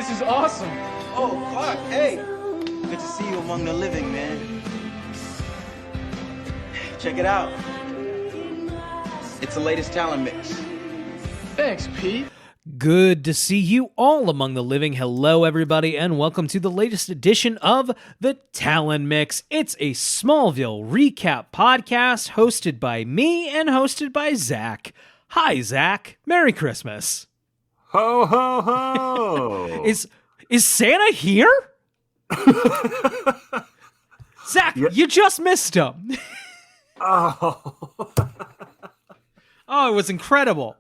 This is awesome. Oh, Clark, hey. Good to see you among the living, man. Check it out. It's the latest talent mix. Thanks, Pete. Good to see you all among the living. Hello, everybody, and welcome to the latest edition of the Talon Mix. It's a Smallville recap podcast hosted by me and hosted by Zach. Hi, Zach. Merry Christmas. Ho, ho, ho. Is Santa here? Zach, you just missed him. Oh. Oh, it was incredible.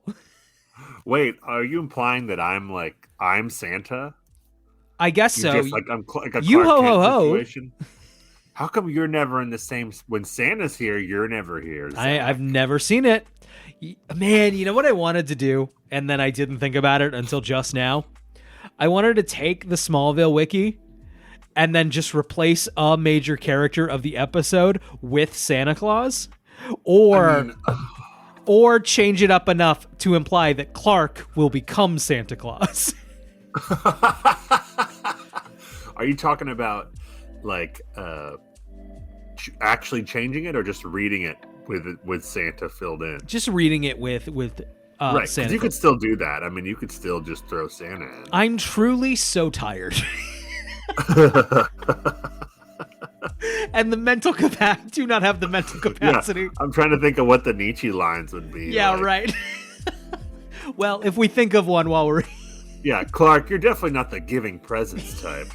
Wait, are you implying that I'm Santa? I guess so. Just like a You Clark ho, Kent ho, ho. situation? How come you're never in the same? When Santa's here, you're never here. I've never seen it. Man, you know what I wanted to do, and then I didn't think about it until just now? I wanted to take the Smallville wiki and then just replace a major character of the episode with Santa Claus, or change it up enough to imply that Clark will become Santa Claus. Are you talking about actually changing it, or just reading it with Santa filled in? Just reading it with right, Santa. You could still do that. I mean, you could still just throw Santa in. I'm truly so tired. And the mental capacity, do not have the mental capacity. Yeah, I'm trying to think of what the Nietzsche lines would be. Yeah, like. right. Well, if we think of one while we're... Yeah, Clark, you're definitely not the giving presents type.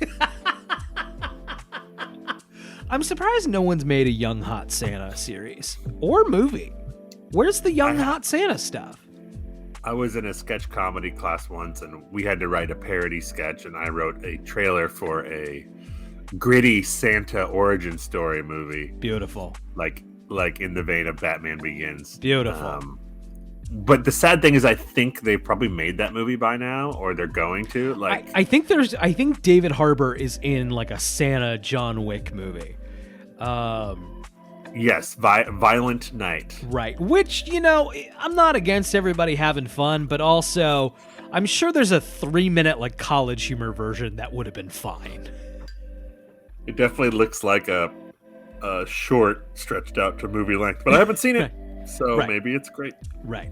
I'm surprised no one's made a Young Hot Santa series or movie. Where's the Young Hot Santa stuff? I was in a sketch comedy class once, and we had to write a parody sketch, and I wrote a trailer for a gritty Santa origin story movie. Beautiful. Like in the vein of Batman Begins. Beautiful. But the sad thing is, I think they probably made that movie by now, or they're going to. I think David Harbour is in like a Santa John Wick movie. Yes, Violent Night. Right, which, I'm not against everybody having fun, but also I'm sure there's a 3-minute like college humor version that would have been fine. It definitely looks like a short stretched out to movie length, but I haven't seen it, so maybe it's great. Right.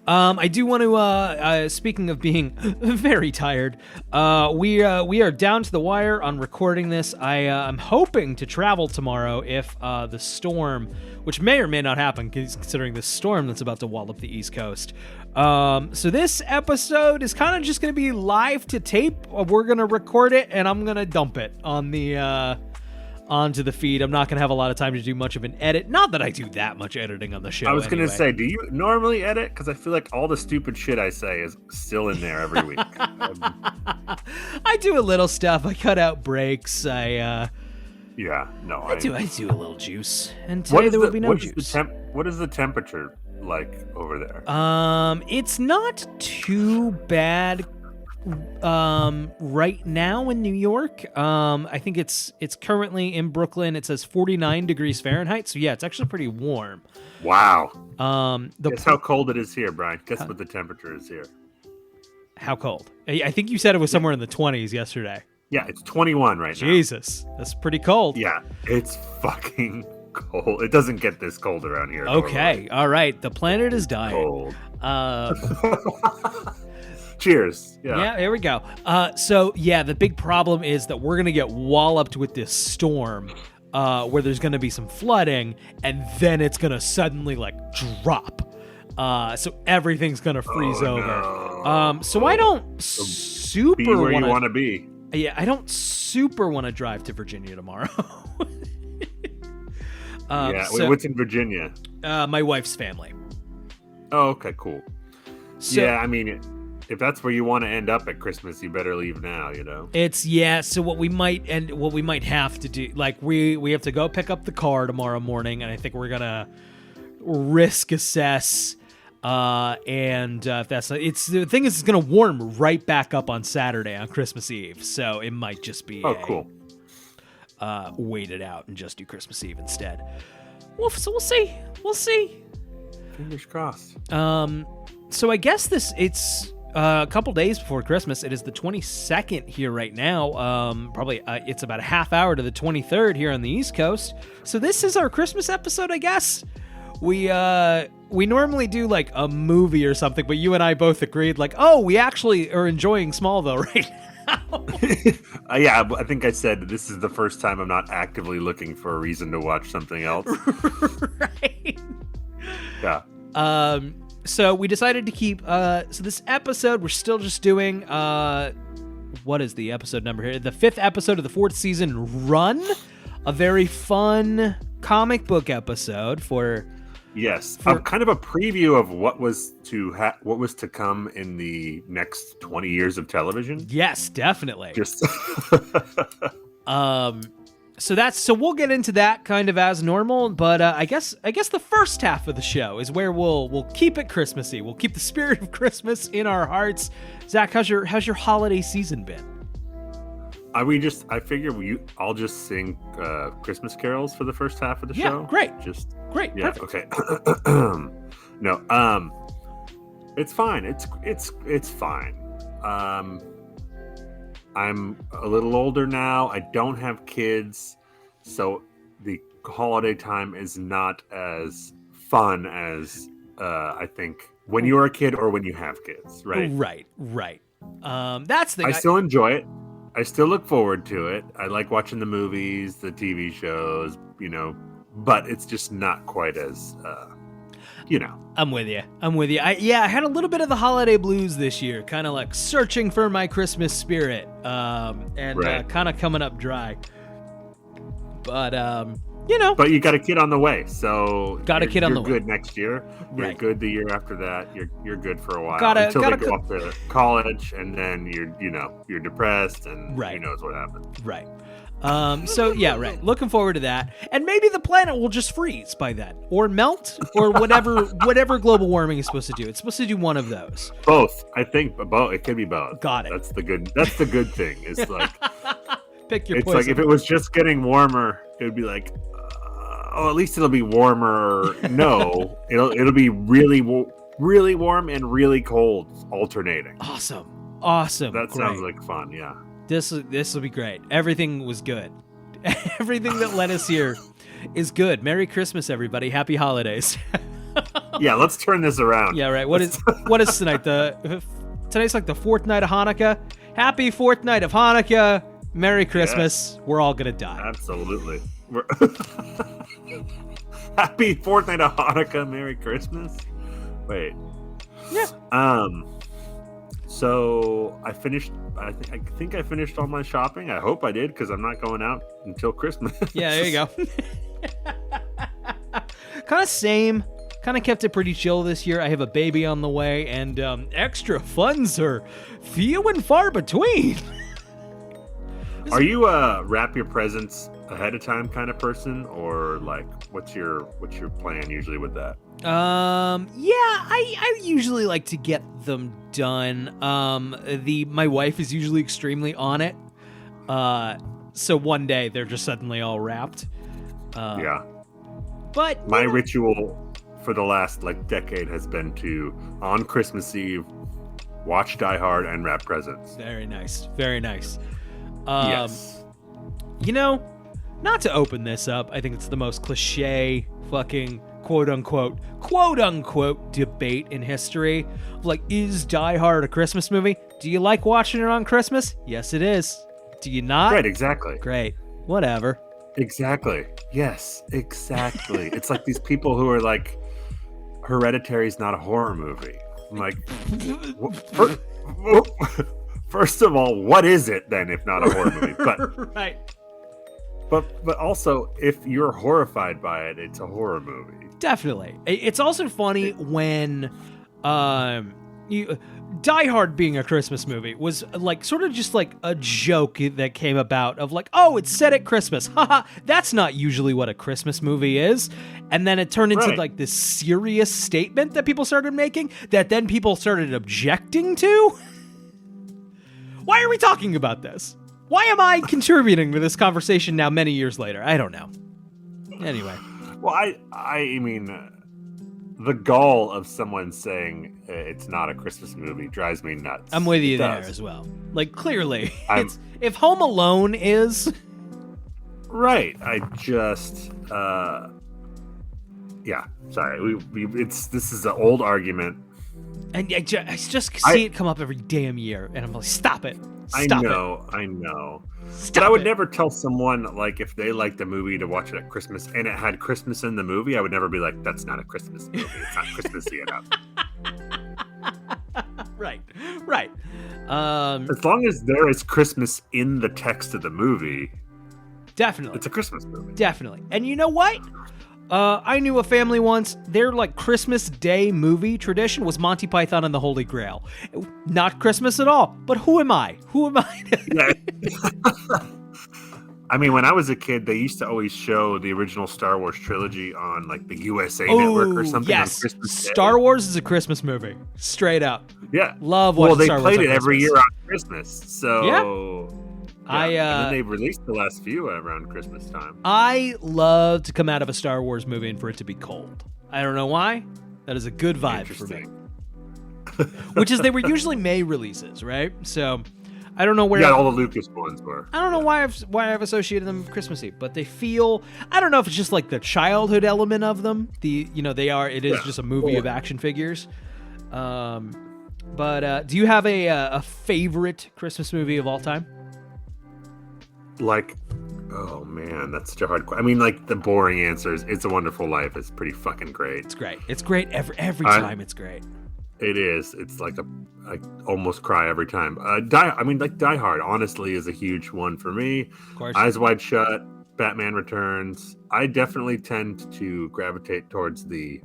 I do want to, speaking of being very tired, we are down to the wire on recording this. I'm hoping to travel tomorrow if the storm, which may or may not happen considering the storm that's about to wallop the East Coast. So this episode is kind of just going to be live to tape. We're going to record it, and I'm going to dump it on the... onto the feed. I'm not going to have a lot of time to do much of an edit. Not that I do that much editing on the show. I was going to say, do you normally edit? Because I feel like all the stupid shit I say is still in there every week. I do a little stuff. I cut out breaks. I do a little juice. And today there will be no juice. What is the temperature like over there? It's not too bad right now in New York. I think it's currently in Brooklyn. It says 49 degrees Fahrenheit. So yeah, it's actually pretty warm. Wow. Guess how cold it is here, Brian. Guess what the temperature is here. How cold? I think you said it was somewhere in the 20s yesterday. Yeah, it's 21 right now. Jesus, that's pretty cold. Yeah, it's fucking cold. It doesn't get this cold around here. Okay, all right. The planet is dying. Cold. Cheers. Yeah, here we go. The big problem is that we're going to get walloped with this storm where there's going to be some flooding, and then it's going to suddenly, drop. So everything's going to freeze over. No. So I don't super be where you want to be. Yeah, I don't super want to drive to Virginia tomorrow. What's in Virginia? My wife's family. Oh, okay, cool. So, yeah, I mean... If that's where you want to end up at Christmas, you better leave now, So what we might have to do, we have to go pick up the car tomorrow morning, and I think we're gonna risk assess. If that's the thing is, it's gonna warm right back up on Saturday on Christmas Eve, so it might just be cool. Wait it out and just do Christmas Eve instead. We'll see. We'll see. Fingers crossed. So I guess it's a couple days before Christmas. It is the 22nd here right now. Probably it's about a half hour to the 23rd here on the East Coast. So this is our Christmas episode, I guess. We normally do like a movie or something, but you and I both agreed like, oh, we actually are enjoying Smallville right now. Yeah, I think I said this is the first time I'm not actively looking for a reason to watch something else. Right. Yeah. So we decided to keep, so this episode, we're still just doing, what is the episode number here? The 5th episode of the 4th season run, a very fun comic book episode for... Yes, kind of a preview of what was to come in the next 20 years of television. Yes, definitely. Just So we'll get into that kind of as normal, but I guess the first half of the show is where we'll keep it Christmassy. We'll keep the spirit of Christmas in our hearts. Zach, how's your holiday season been? I figure I'll just sing Christmas carols for the first half of the show. Great. Great. Yeah. Perfect. Okay. No. It's fine. It's fine. I'm a little older now. I don't have kids, so the holiday time is not as fun as I think when you're a kid or when you have kids. Right. Right. That's the. I still enjoy it. I still look forward to it. I like watching the movies, the TV shows, but it's just not quite as, I'm with you. I had a little bit of the holiday blues this year, kind of like searching for my Christmas spirit, and kind of coming up dry. But, But you got a kid on the way, so you're good next year. You're Right. good the year after that. You're good for a while Gotta they go off to college, and then you're depressed, and who knows what happens. Right. So yeah, right. Looking forward to that, and maybe the planet will just freeze by then, or melt, or whatever global warming is supposed to do. It's supposed to do one of those. Both, I think. Both. It could be both. Got it. That's the good thing. It's like pick your. It's poison. like if it was just getting warmer, it would be like. At least it'll be warmer. No, it'll be really warm and really cold, alternating. Awesome. That Great. sounds like fun. Yeah. This will be great. Everything was good. Everything that led us here is good. Merry Christmas, everybody. Happy holidays. Yeah, let's turn this around. Yeah, right. What is tonight? Tonight's like the 4th night of Hanukkah. Happy 4th night of Hanukkah. Merry Christmas. We're all gonna die. Absolutely. Happy 4th night of Hanukkah. Merry Christmas. Wait. Yeah. So I finished. I think I finished all my shopping. I hope I did because I'm not going out until Christmas. Yeah, there you go. Kind of same. Kind of kept it pretty chill this year. I have a baby on the way, and extra funds are few and far between. Are you wrap your presents ahead of time kind of person, or like what's your plan usually with that? I usually like to get them done. My wife is usually extremely on it. So one day they're just suddenly all wrapped. Yeah. But my ritual for the last decade has been to on Christmas Eve watch Die Hard and wrap presents. Very nice. Very nice. Yes. Not to open this up, I think it's the most cliche fucking quote unquote debate in history. Is Die Hard a Christmas movie? Do you like watching it on Christmas? Yes, it is. Do you not? Right, exactly. Great. Whatever. Exactly. Yes, exactly. It's like these people who are like, Hereditary is not a horror movie. I'm like, first of all, what is it then if not a horror movie? But right. But also, if you're horrified by it, it's a horror movie. Definitely. It's also funny when Die Hard being a Christmas movie was sort of just a joke that came about of oh, it's set at Christmas. Haha, that's not usually what a Christmas movie is. And then it turned into this serious statement that people started making that then people started objecting to. Why are we talking about this? Why am I contributing to this conversation now many years later? I don't know. Anyway. Well, I mean, the gall of someone saying it's not a Christmas movie drives me nuts. I'm with you It there does. as well. Like, clearly, if Home Alone is... Right. I just... yeah, sorry. This is an old argument. And I just see it come up every damn year, and I'm like, stop it. Stop I it. know. Stop But I would it. never tell someone, like, if they liked a movie to watch it at Christmas and it had Christmas in the movie, I would never be like, that's not a Christmas movie. It's not Christmassy enough. Right. As long as there is Christmas in the text of the movie, Definitely. it's a Christmas movie. Definitely. And you know what? I knew a family once, their like Christmas Day movie tradition was Monty Python and the Holy Grail. Not Christmas at all, but who am I? Yeah. I mean, when I was a kid, they used to always show the original Star Wars trilogy on like the USA Network or something. Yes. On Christmas Day. Star Wars is a Christmas movie. Straight up. Yeah. Love watching they Star Wars played on it every Christmas. year on Christmas. So Yeah. and then they released the last few around Christmas time. I love to come out of a Star Wars movie and for it to be cold. I don't know why. That is a good vibe for me. Which is they were usually May releases, right? So I don't know where. Yeah, all the Lucas ones were. I don't know why I've associated them with Christmassy, but they feel. I don't know if it's just like the childhood element of them. They are. It is just a movie of action figures. But do you have a favorite Christmas movie of all time? Like, oh man, that's such a hard question. I mean, like the boring answer is "It's a Wonderful Life" is pretty fucking great. It's great. It's great every time. It's great. It is. It's like I almost cry every time. Die Hard honestly is a huge one for me. Of course. Eyes Wide Shut, Batman Returns. I definitely tend to gravitate towards the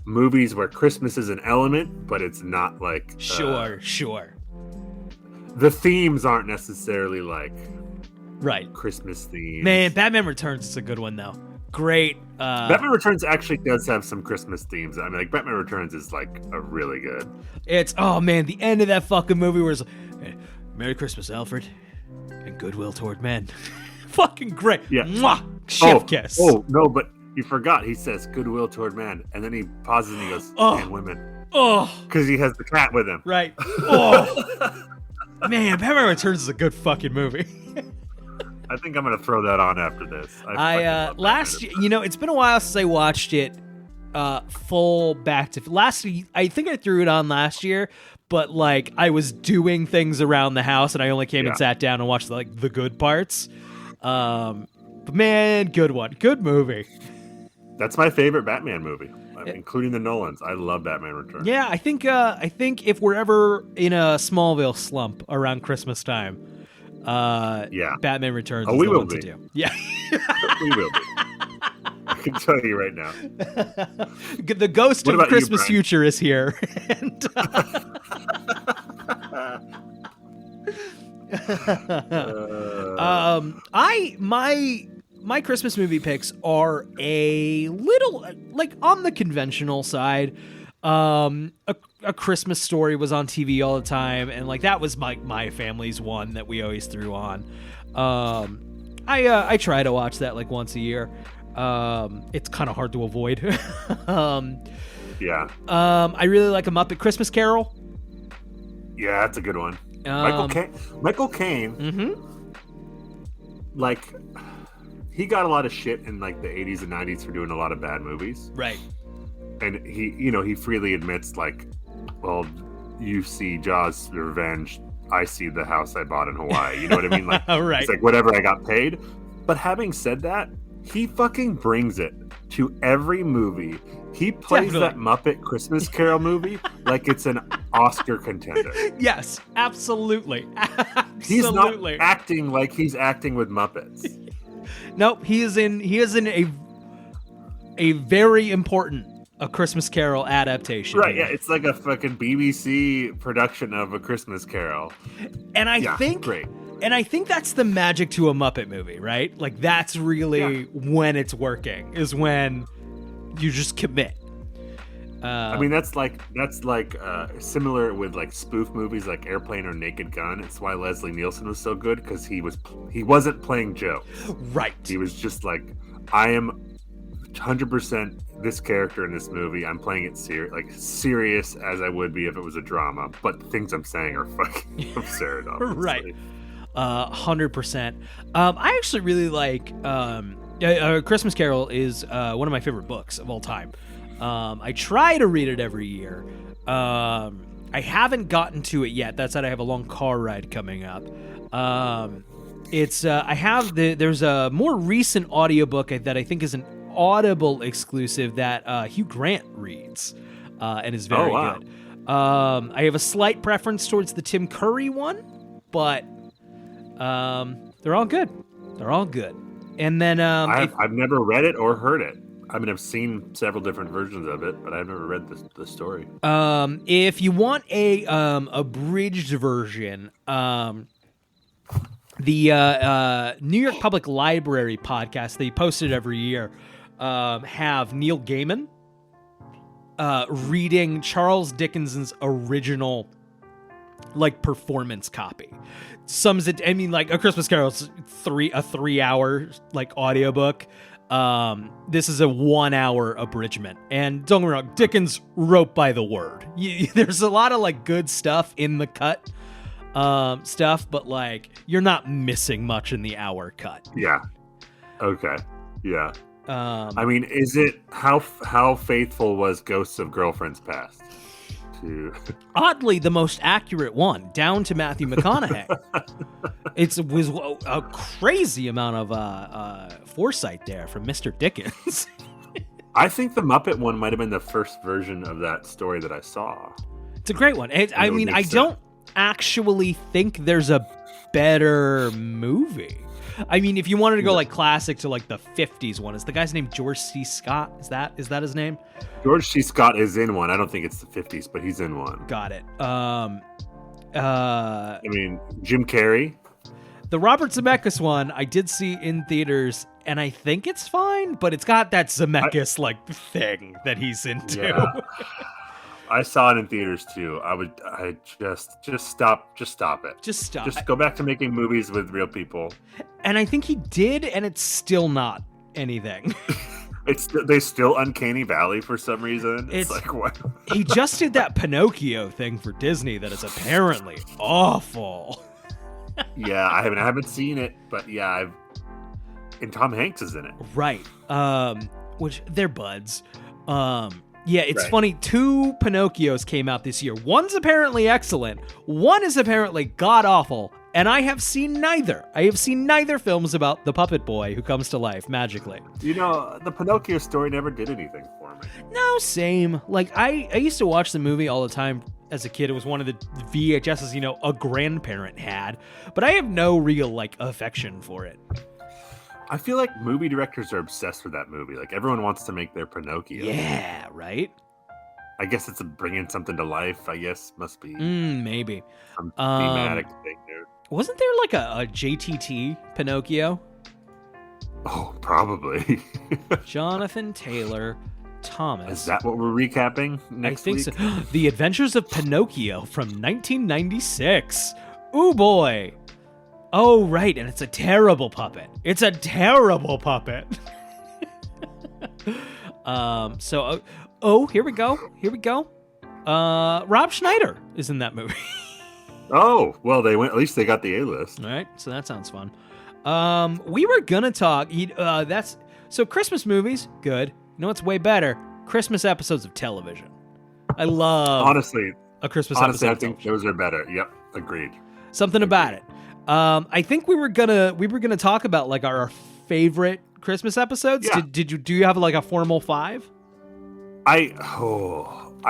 movies where Christmas is an element, but it's not like Sure. The themes aren't necessarily like Right. Christmas themes. Man, Batman Returns is a good one though. Great. Batman Returns actually does have some Christmas themes. I mean, like Batman Returns is like a really good. The end of that fucking movie was Merry Christmas, Alfred, and goodwill toward men. Fucking great. Yeah. Mwah! Chef kiss. Oh no, but you forgot. He says goodwill toward man, and then he pauses and he goes, and women, Oh, because he has the cat with him. right. Oh, man, Batman Returns is a good fucking movie. I think I'm gonna throw that on after this. I last year, it's been a while since I watched it full back to last. I think I threw it on last year, but like I was doing things around the house, and I only came and sat down and watched like the good parts. But man, good one, good movie. That's my favorite Batman movie, including the Nolans. I love Batman Returns. Yeah, I think if we're ever in a Smallville slump around Christmas time, Batman Returns is we the will one be. to do. Yeah. We will be. I can tell you right now. The ghost of about you, Christmas Brian? future is here. And, my Christmas movie picks are a little like on the conventional side. A Christmas Story was on TV all the time, and like that was my family's one that we always threw on. I try to watch that like once a year. It's kind of hard to avoid. Yeah. I really like A Muppet Christmas Carol. Yeah, that's a good one. Michael Caine. Like, he got a lot of shit in like the 80s and 90s for doing a lot of bad movies. Right. And he freely admits, like, well, you see Jaws Revenge, I see The House I Bought in Hawaii. You know what I mean? Like, Right. It's like whatever I got paid. But having said that, he fucking brings it to every movie. He plays that Muppet Christmas Carol movie like it's an Oscar contender. Yes, absolutely. He's not acting like he's acting with Muppets. Nope, he is in a very important A Christmas Carol adaptation. Right, yeah, it's like a fucking BBC production of A Christmas Carol. And I think that's the magic to a Muppet movie, right? Like that's really when it's working, is when you just commit. I mean, that's like similar with like spoof movies like Airplane or Naked Gun. It's why Leslie Nielsen was so good, because he wasn't playing jokes. Right. He was just like, I am 100%. this character in this movie, I'm playing it serious as I would be if it was a drama. But the things I'm saying are fucking absurd, obviously. Right. 100%. I actually really like Christmas Carol is one of my favorite books of all time. I try to read it every year. I haven't gotten to it yet. That said, I have a long car ride coming up. There's a more recent audiobook that I think is an Audible exclusive that Hugh Grant reads and is very good. I have a slight preference towards the Tim Curry one, but they're all good. They're all good. And then I've never read it or heard it. I mean, I've seen several different versions of it, but I've never read the story. If you want a abridged version, the New York Public Library podcast, they post it every year, have Neil Gaiman reading Charles Dickens's original performance copy. Sums it, I mean, like A Christmas Carol's a 3-hour audiobook. This is a 1-hour abridgment, and don't get me wrong, Dickens wrote by the word. There's a lot of good stuff in the cut stuff, but you're not missing much in the hour cut. Yeah. Okay. Yeah. I mean, is it how faithful was Ghosts of Girlfriends Past? Oddly, the most accurate one, down to Matthew McConaughey. It was a crazy amount of foresight there from Mr. Dickens. I think the Muppet one might have been the first version of that story that I saw. It's a great one. I don't actually think there's a better movie. I mean, if you wanted to go classic to the 50s one, is the guy's name George C. Scott? Is that his name? George C. Scott is in one. I don't think it's the 50s, but he's in one. Got it. I mean, Jim Carrey. The Robert Zemeckis one I did see in theaters, and I think it's fine, but it's got that Zemeckis thing that he's into. Yeah. I saw it in theaters too. I just stop it. Just stop. Just go back to making movies with real people. And I think he did, and it's still not anything. They still Uncanny Valley for some reason. It's what? He just did that Pinocchio thing for Disney that is apparently awful. Yeah, I haven't seen it, but yeah, and Tom Hanks is in it. Right. Which they're buds. Yeah, it's funny. 2 Pinocchios came out this year. One's apparently excellent. One is apparently god-awful, and I have seen neither. I have seen neither films about the puppet boy who comes to life magically. The Pinocchio story never did anything for me. No, same. I used to watch the movie all the time as a kid. It was one of the VHSs, a grandparent had. But I have no real, affection for it. I feel like movie directors are obsessed with that movie. Everyone wants to make their Pinocchio. Yeah, right? I guess it's bringing something to life, I guess. Must be. Maybe. Some thematic thing there. Wasn't there a JTT Pinocchio? Oh, probably. Jonathan Taylor Thomas. Is that what we're recapping next week? I think so. The Adventures of Pinocchio from 1996. Ooh, boy. Oh, right, and it's a terrible puppet. It's a terrible puppet. Here we go. Rob Schneider is in that movie. Oh, well, at least they got the A-list. All right, so that sounds fun. We were gonna talk. So Christmas movies, good. You know what's way better? Christmas episodes of television. I love a Christmas episode. I think those are better. Yep, agreed. Something about it. I think we were gonna talk about our favorite Christmas episodes. Yeah. Do you have a formal 5? I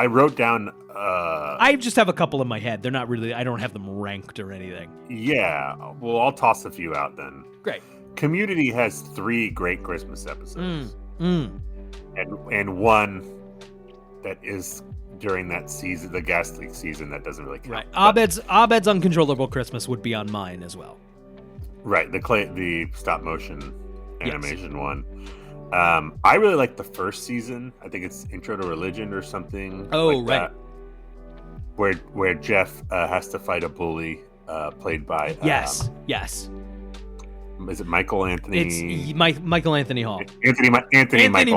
wrote down. I just have a couple in my head. They're not really. I don't have them ranked or anything. Yeah. Well, I'll toss a few out then. Great. Community has 3 great Christmas episodes, and one that is during that season, the gas leak season, that doesn't really count. Right. Abed's Uncontrollable Christmas would be on mine as well. Right. The stop motion animation one. I really like the first season. I think it's Intro to Religion or something. Oh, like that, where Jeff has to fight a bully played by yes. Is it Michael Anthony? It's Michael Anthony Hall. Anthony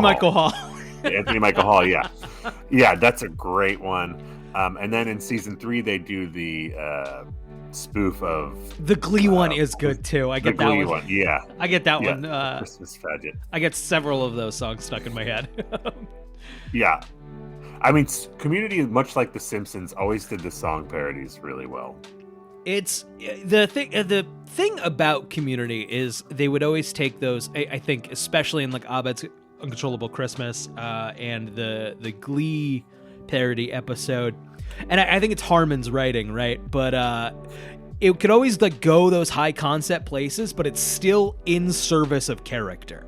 Michael Hall. Anthony Michael Hall. Yeah, that's a great one. And then in season 3, they do the spoof of the Glee one is good too. I get that one. Yeah, I get that one. Christmas Pageant. I get several of those songs stuck in my head. Yeah, I mean, Community, much like The Simpsons, always did the song parodies really well. It's the thing. The thing about Community is they would always take those. I think, especially in like Abed's Uncontrollable Christmas and the Glee parody episode, and I think it's Harmon's writing, right? But it could always like go those high concept places, but it's still in service of character.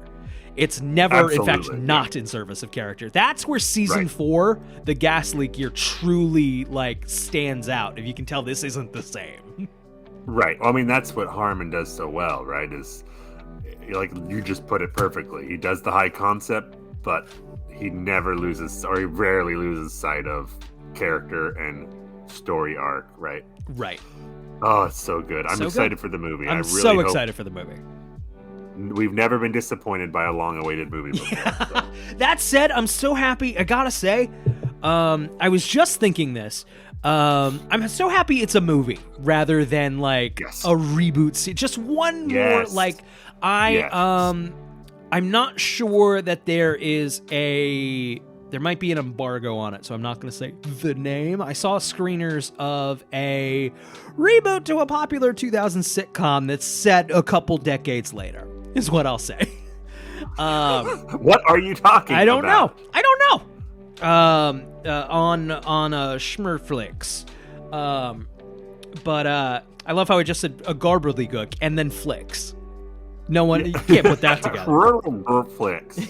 It's never, in fact, not in service of character. That's where season 4, the gas leak year, truly like stands out. If you can tell, this isn't the same. Right. Well, I mean, that's what Harmon does so well, right? Is like you just put it perfectly. He does the high concept, but he never loses, or he rarely loses sight of character and story arc, right? Right. Oh, it's so good. I'm excited for the movie. I'm so excited for the movie. We've never been disappointed by a long-awaited movie before. So. That said, I'm so happy. I gotta say, I was just thinking this. I'm so happy it's a movie rather than like a reboot. Just one more. Like I'm not sure that there might be an embargo on it, so I'm not going to say the name. I saw screeners of a reboot to a popular 2000 sitcom that's set a couple decades later, is what I'll say. What are you talking about? I don't know. On Schmerflix. But I love how it just said a gobbledygook and then flicks. No one, you can't put that together. Flicks.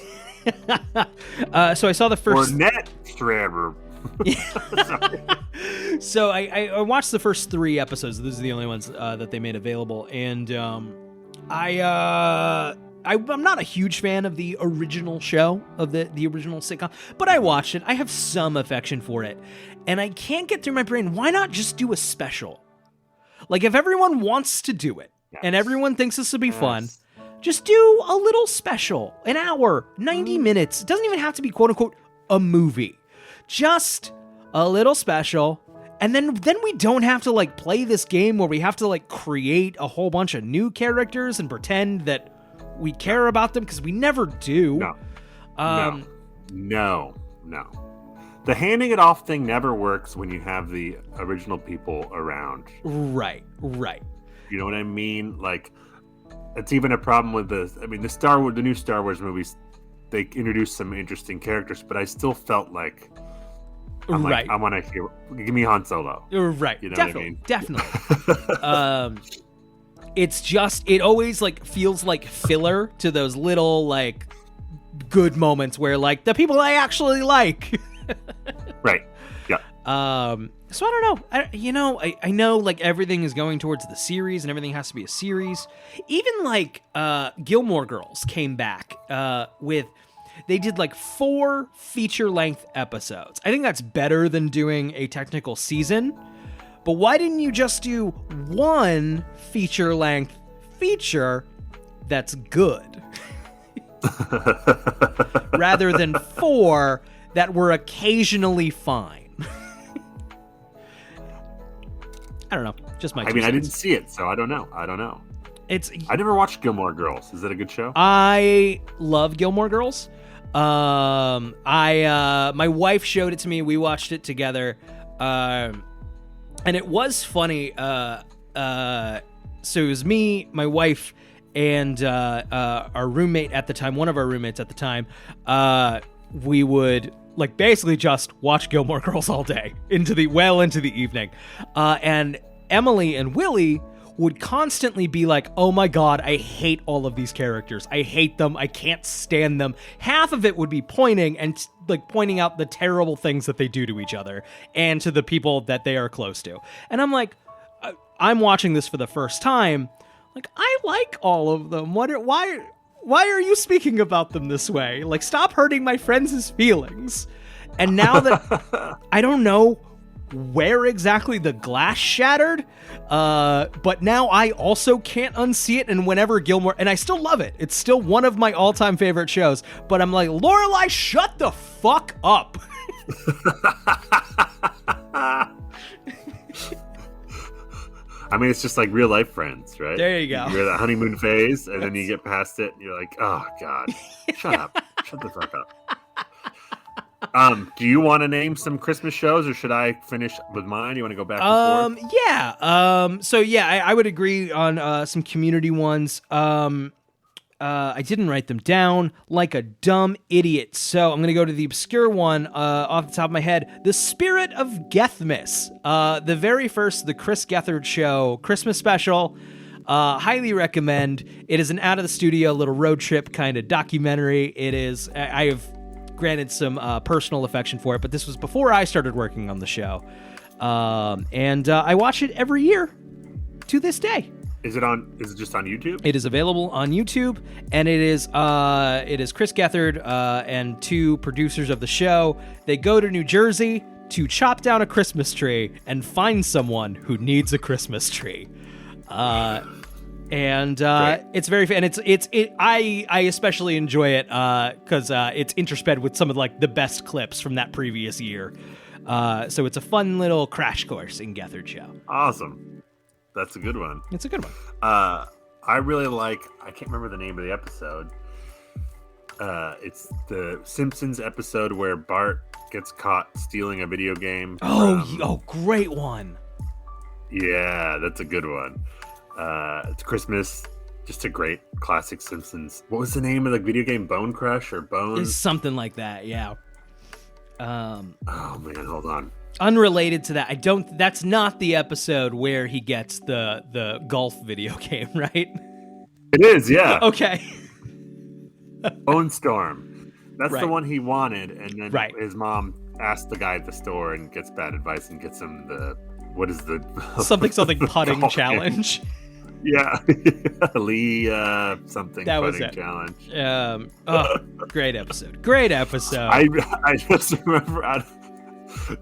So I saw the first. Or net Strammer. So I watched the first 3 episodes. Those are the only ones that they made available, and I'm not a huge fan of the original show, of the original sitcom, but I watched it. I have some affection for it, and I can't get through my brain. Why not just do a special? Like, if everyone wants to do it, and everyone thinks this would be fun, just do a little special, an hour, 90 minutes. It doesn't even have to be quote unquote a movie. Just a little special. And then we don't have to like play this game where we have to like create a whole bunch of new characters and pretend that we care about them, because we never do. No. The handing it off thing never works when you have the original people around. Right. You know what I mean? Like, it's even a problem with the new Star Wars movies. They introduced some interesting characters, but I still felt like, I want to hear. Give me Han Solo. Right. You know Definitely. What I mean? It's just, it always like feels like filler to those little like good moments where like the people I actually like. Right. Yeah. So I don't know. I know like everything is going towards the series and everything has to be a series. Even like Gilmore Girls came back they did like 4 feature-length episodes. I think that's better than doing a technical season. But why didn't you just do 1 feature-length feature that's good? Rather than 4 that were occasionally fine. I don't know. Just my. I didn't see it, so I don't know. I never watched Gilmore Girls. Is it a good show? I love Gilmore Girls. My wife showed it to me. We watched it together. And it was funny. So it was me, my wife, and our roommate at the time. One of our roommates at the time. We would like basically just watch Gilmore Girls all day into the evening. And Emily and Willie would constantly be like, oh my God, I hate all of these characters. I hate them. I can't stand them. Half of it would be pointing out the terrible things that they do to each other and to the people that they are close to. And I'm like, I'm watching this for the first time. Like, I like all of them. Why are you speaking about them this way? Like, stop hurting my friends' feelings. And now that I don't know where exactly the glass shattered, but now I also can't unsee it. And whenever Gilmore, and I still love it, it's still one of my all-time favorite shows, but I'm like, Lorelai, shut the fuck up. I mean, it's just like real life friends, right? There you go. You're the honeymoon phase, and then you get past it, and you're like, oh, God, shut up. Shut the fuck up. Do you want to name some Christmas shows, or should I finish with mine? You want to go back and forth? Yeah. So, yeah, I would agree on some community ones. I didn't write them down like a dumb idiot, so I'm going to go to the obscure one off the top of my head. The Spirit of Gethmas. The very first The Chris Gethard Show Christmas special. Highly recommend. It is an out-of-the-studio little road trip kind of documentary. It is... I have granted some personal affection for it, but this was before I started working on the show. And I watch it every year to this day. Is it just on YouTube? It is available on YouTube, and it is Chris Gethard and two producers of the show. They go to New Jersey to chop down a Christmas tree and find someone who needs a Christmas tree. It's very and I especially enjoy it because it's intersped with some of like the best clips from that previous year. So it's a fun little crash course in Gethard show. Awesome. That's a good one. It's a good one. I really like, I can't remember the name of the episode. It's the Simpsons episode where Bart gets caught stealing a video game. Oh, great one. Yeah, that's a good one. It's Christmas. Just a great classic Simpsons. What was the name of the video game? Bone Crush or Bones? It's something like that, yeah. Oh man, hold on. Unrelated to that, that's not the episode where he gets the golf video game, right? It is, yeah. Okay. Bone Storm. That's right. the one he wanted, and then right. his mom asked the guy at the store and gets bad advice and gets him something putting challenge. Yeah. Lee something that putting challenge. Great episode. Great episode. I just remember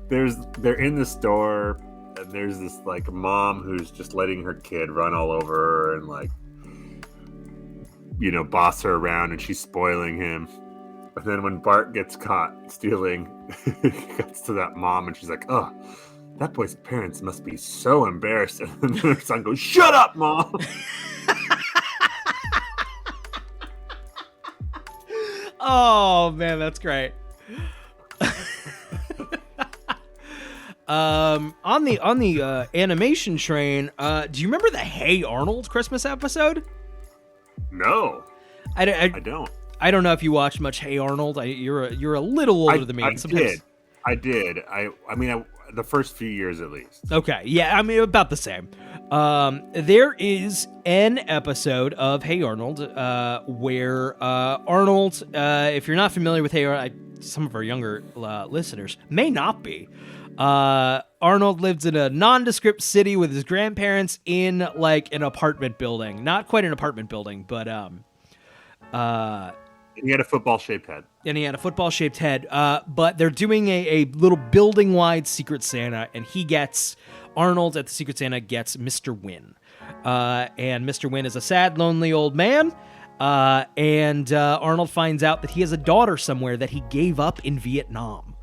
they're in the store, and there's this like mom who's just letting her kid run all over her and like, you know, boss her around, and she's spoiling him. And then when Bart gets caught stealing, he gets to that mom, and she's like, "Oh, that boy's parents must be so embarrassed." And then her son goes, "Shut up, Mom." Oh man, that's great. On the animation train, do you remember the Hey Arnold Christmas episode? No, I don't. I don't know if you watched much Hey Arnold. You're a little older than me. I did. I mean, the first few years at least. Okay, yeah, I mean about the same. There is an episode of Hey Arnold where Arnold, if you're not familiar with Hey Arnold, some of our younger listeners may not be. Arnold lives in a nondescript city with his grandparents in like an apartment building. Not quite an apartment building, but he had a football-shaped head. But they're doing a little building-wide Secret Santa, and Arnold at the Secret Santa gets Mr. Wynn. And Mr. Wynn is a sad, lonely old man. And Arnold finds out that he has a daughter somewhere that he gave up in Vietnam.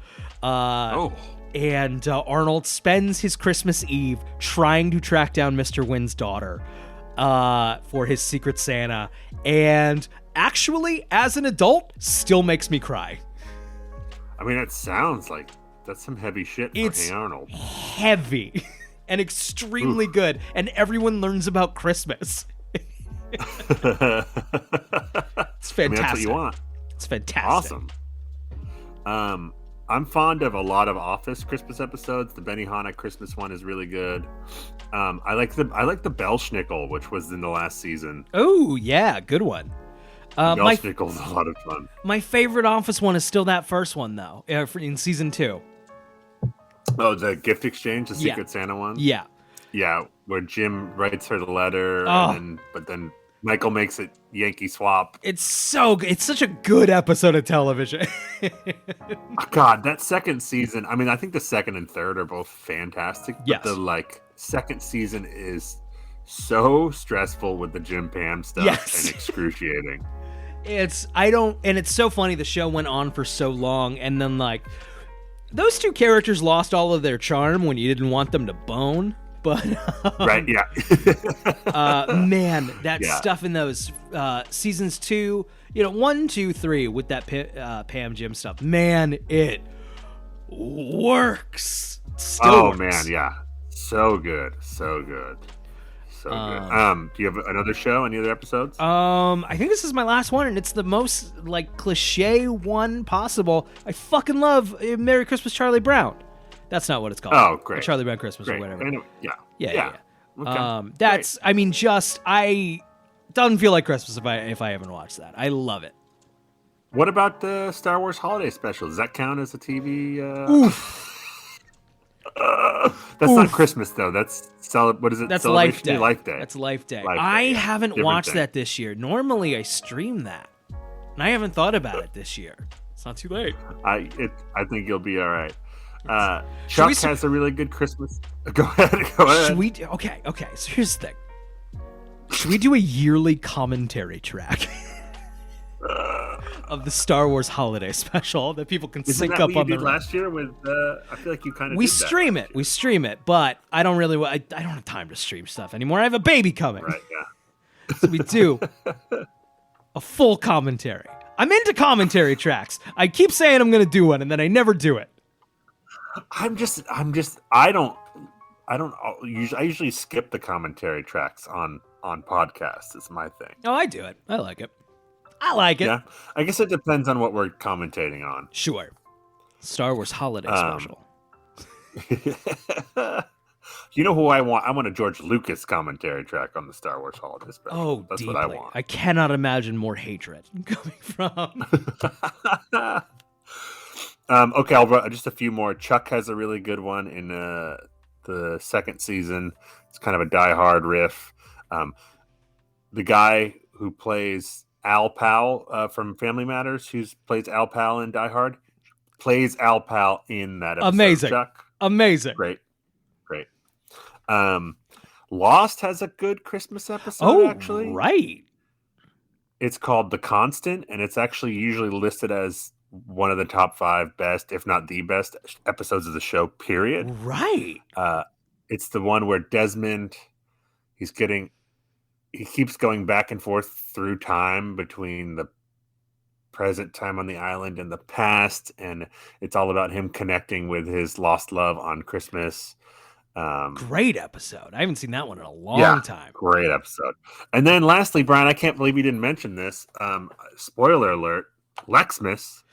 And Arnold spends his Christmas Eve trying to track down Mr. Wynn's daughter for his Secret Santa. And actually, as an adult, still makes me cry. I mean, it sounds like that's some heavy shit for Hey Arnold. Heavy and extremely good. And everyone learns about Christmas. It's fantastic. I mean, that's what you want. It's fantastic. Awesome. I'm fond of a lot of Office Christmas episodes. The Benihana Christmas one is really good. I like the Belschnickel, which was in the last season. Oh yeah, good one. Belschnickel's a lot of fun. My favorite Office one is still that first one though, in season 2. Oh, the gift exchange, the Secret Santa one. Yeah, where Jim writes her the letter, but then Michael makes it Yankee swap. It's so good. It's such a good episode of television. God, that second season. I mean, I think the second and third are both fantastic. But Yes. the second season is so stressful with the Jim Pam stuff Yes. and excruciating. And it's so funny. The show went on for so long, and then those two characters lost all of their charm when you didn't want them to bone. But right, yeah. Man, that stuff in those seasons 2, 1, 2, 3 with that Pam Jim stuff. Man, it works. Still works. Man, yeah. So good. So good. So good. Do you have another show? Any other episodes? I think this is my last one, and it's the most cliche one possible. I fucking love Merry Christmas, Charlie Brown. That's not what it's called. Oh, great. Charlie Brown Christmas great. or whatever. Yeah. Okay. That's. I mean, I doesn't feel like Christmas if I haven't watched that. I love it. What about the Star Wars holiday special? Does that count as a TV? Oof. That's not Christmas though. That's what is it? That's Life Day. Life Day. That's Life Day. Life Day, I yeah. haven't Different watched thing. that this year. Normally, I stream that, and I haven't thought about it this year. It's not too late. I think you'll be all right. Chuck has a really good Christmas. Go ahead. Should we? Okay. So here's the thing. Should we do a yearly commentary track of the Star Wars holiday special that people can Isn't sync that up what on you the did last year with? I feel like you kind of. We stream it, but I don't really. I don't have time to stream stuff anymore. I have a baby coming. Right. Yeah. So we do a full commentary. I'm into commentary tracks. I keep saying I'm going to do one, and then I never do it. I usually skip the commentary tracks on podcasts. It's my thing. Oh, I do it. I like it. Yeah. I guess it depends on what we're commentating on. Sure. Star Wars holiday special. You know who I want? I want a George Lucas commentary track on the Star Wars holiday special. Oh, that's deeply. what I want. I cannot imagine more hatred coming from. Okay, I'll just a few more. Chuck has a really good one in the second season. It's kind of a die-hard riff. The guy who plays Al Powell from Family Matters, who plays Al Powell in Die Hard, plays Al Powell in that episode. Amazing. Chuck. Amazing. Great. Lost has a good Christmas episode, actually. Right. It's called The Constant, and it's actually usually listed as one of the top 5 best, if not the best, episodes of the show, period. Right. It's the one where Desmond, he keeps going back and forth through time between the present time on the island and the past, and it's all about him connecting with his lost love on Christmas. Great episode. I haven't seen that one in a long time. Great episode. And then lastly, Brian, I can't believe you didn't mention this. Spoiler alert, Lexmas.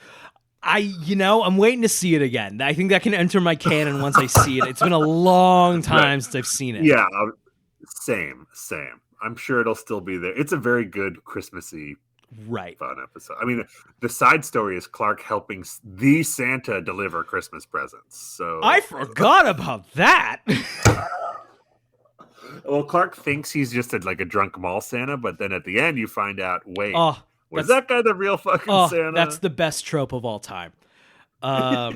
I'm waiting to see it again. I think that can enter my canon once I see it. It's been a long time since I've seen it. Yeah, same. I'm sure it'll still be there. It's a very good Christmassy, fun episode. I mean, the side story is Clark helping the Santa deliver Christmas presents. So I forgot about that. Well, Clark thinks he's just a drunk mall Santa, but then at the end you find out, wait, was that guy the real fucking Santa? That's the best trope of all time. I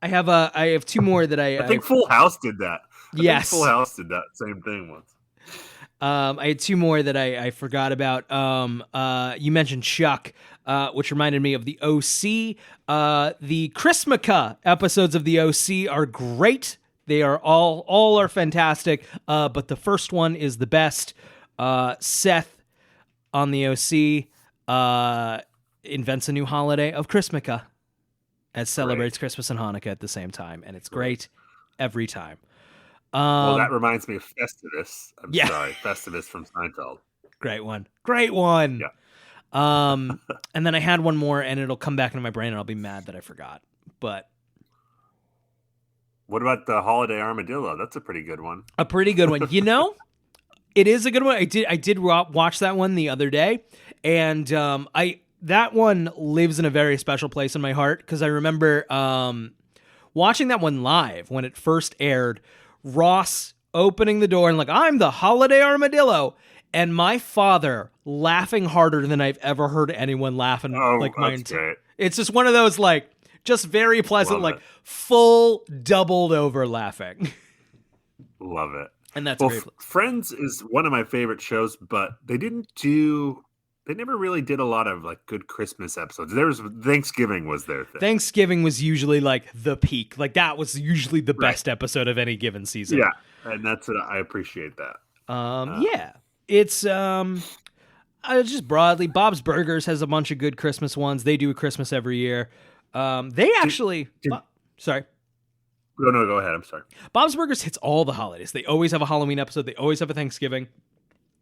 have 2 more that I think Full House did that. Yes, Full House did that same thing once. I had 2 more that I forgot about. You mentioned Chuck, which reminded me of the OC. The Christmaka episodes of the OC are great. They are all are fantastic. But the first one is the best. Seth on the OC invents a new holiday of Christmaka and celebrates Christmas and Hanukkah at the same time, and it's great every time. Well, that reminds me of Festivus. Sorry, Festivus from Seinfeld. Great one. Yeah. And then I had one more, and it'll come back into my brain, and I'll be mad that I forgot. But what about the Holiday Armadillo? That's a pretty good one. A pretty good one. It is a good one. I did watch that one the other day, and that one lives in a very special place in my heart because I remember watching that one live when it first aired. Ross opening the door and I'm the Holiday Armadillo, and my father laughing harder than I've ever heard anyone laugh in That's great. It's just one of those just very pleasant, Love it. full doubled over laughing. Love it. And that's great. Friends is one of my favorite shows, but they never really did a lot of good Christmas episodes. Thanksgiving was their thing. Thanksgiving was usually the peak. That was usually the best episode of any given season. Yeah. And that's what I appreciate that. Yeah. It's just broadly, Bob's Burgers has a bunch of good Christmas ones. They do a Christmas every year. They actually sorry. No, go ahead. I'm sorry. Bob's Burgers hits all the holidays. They always have a Halloween episode. They always have a Thanksgiving.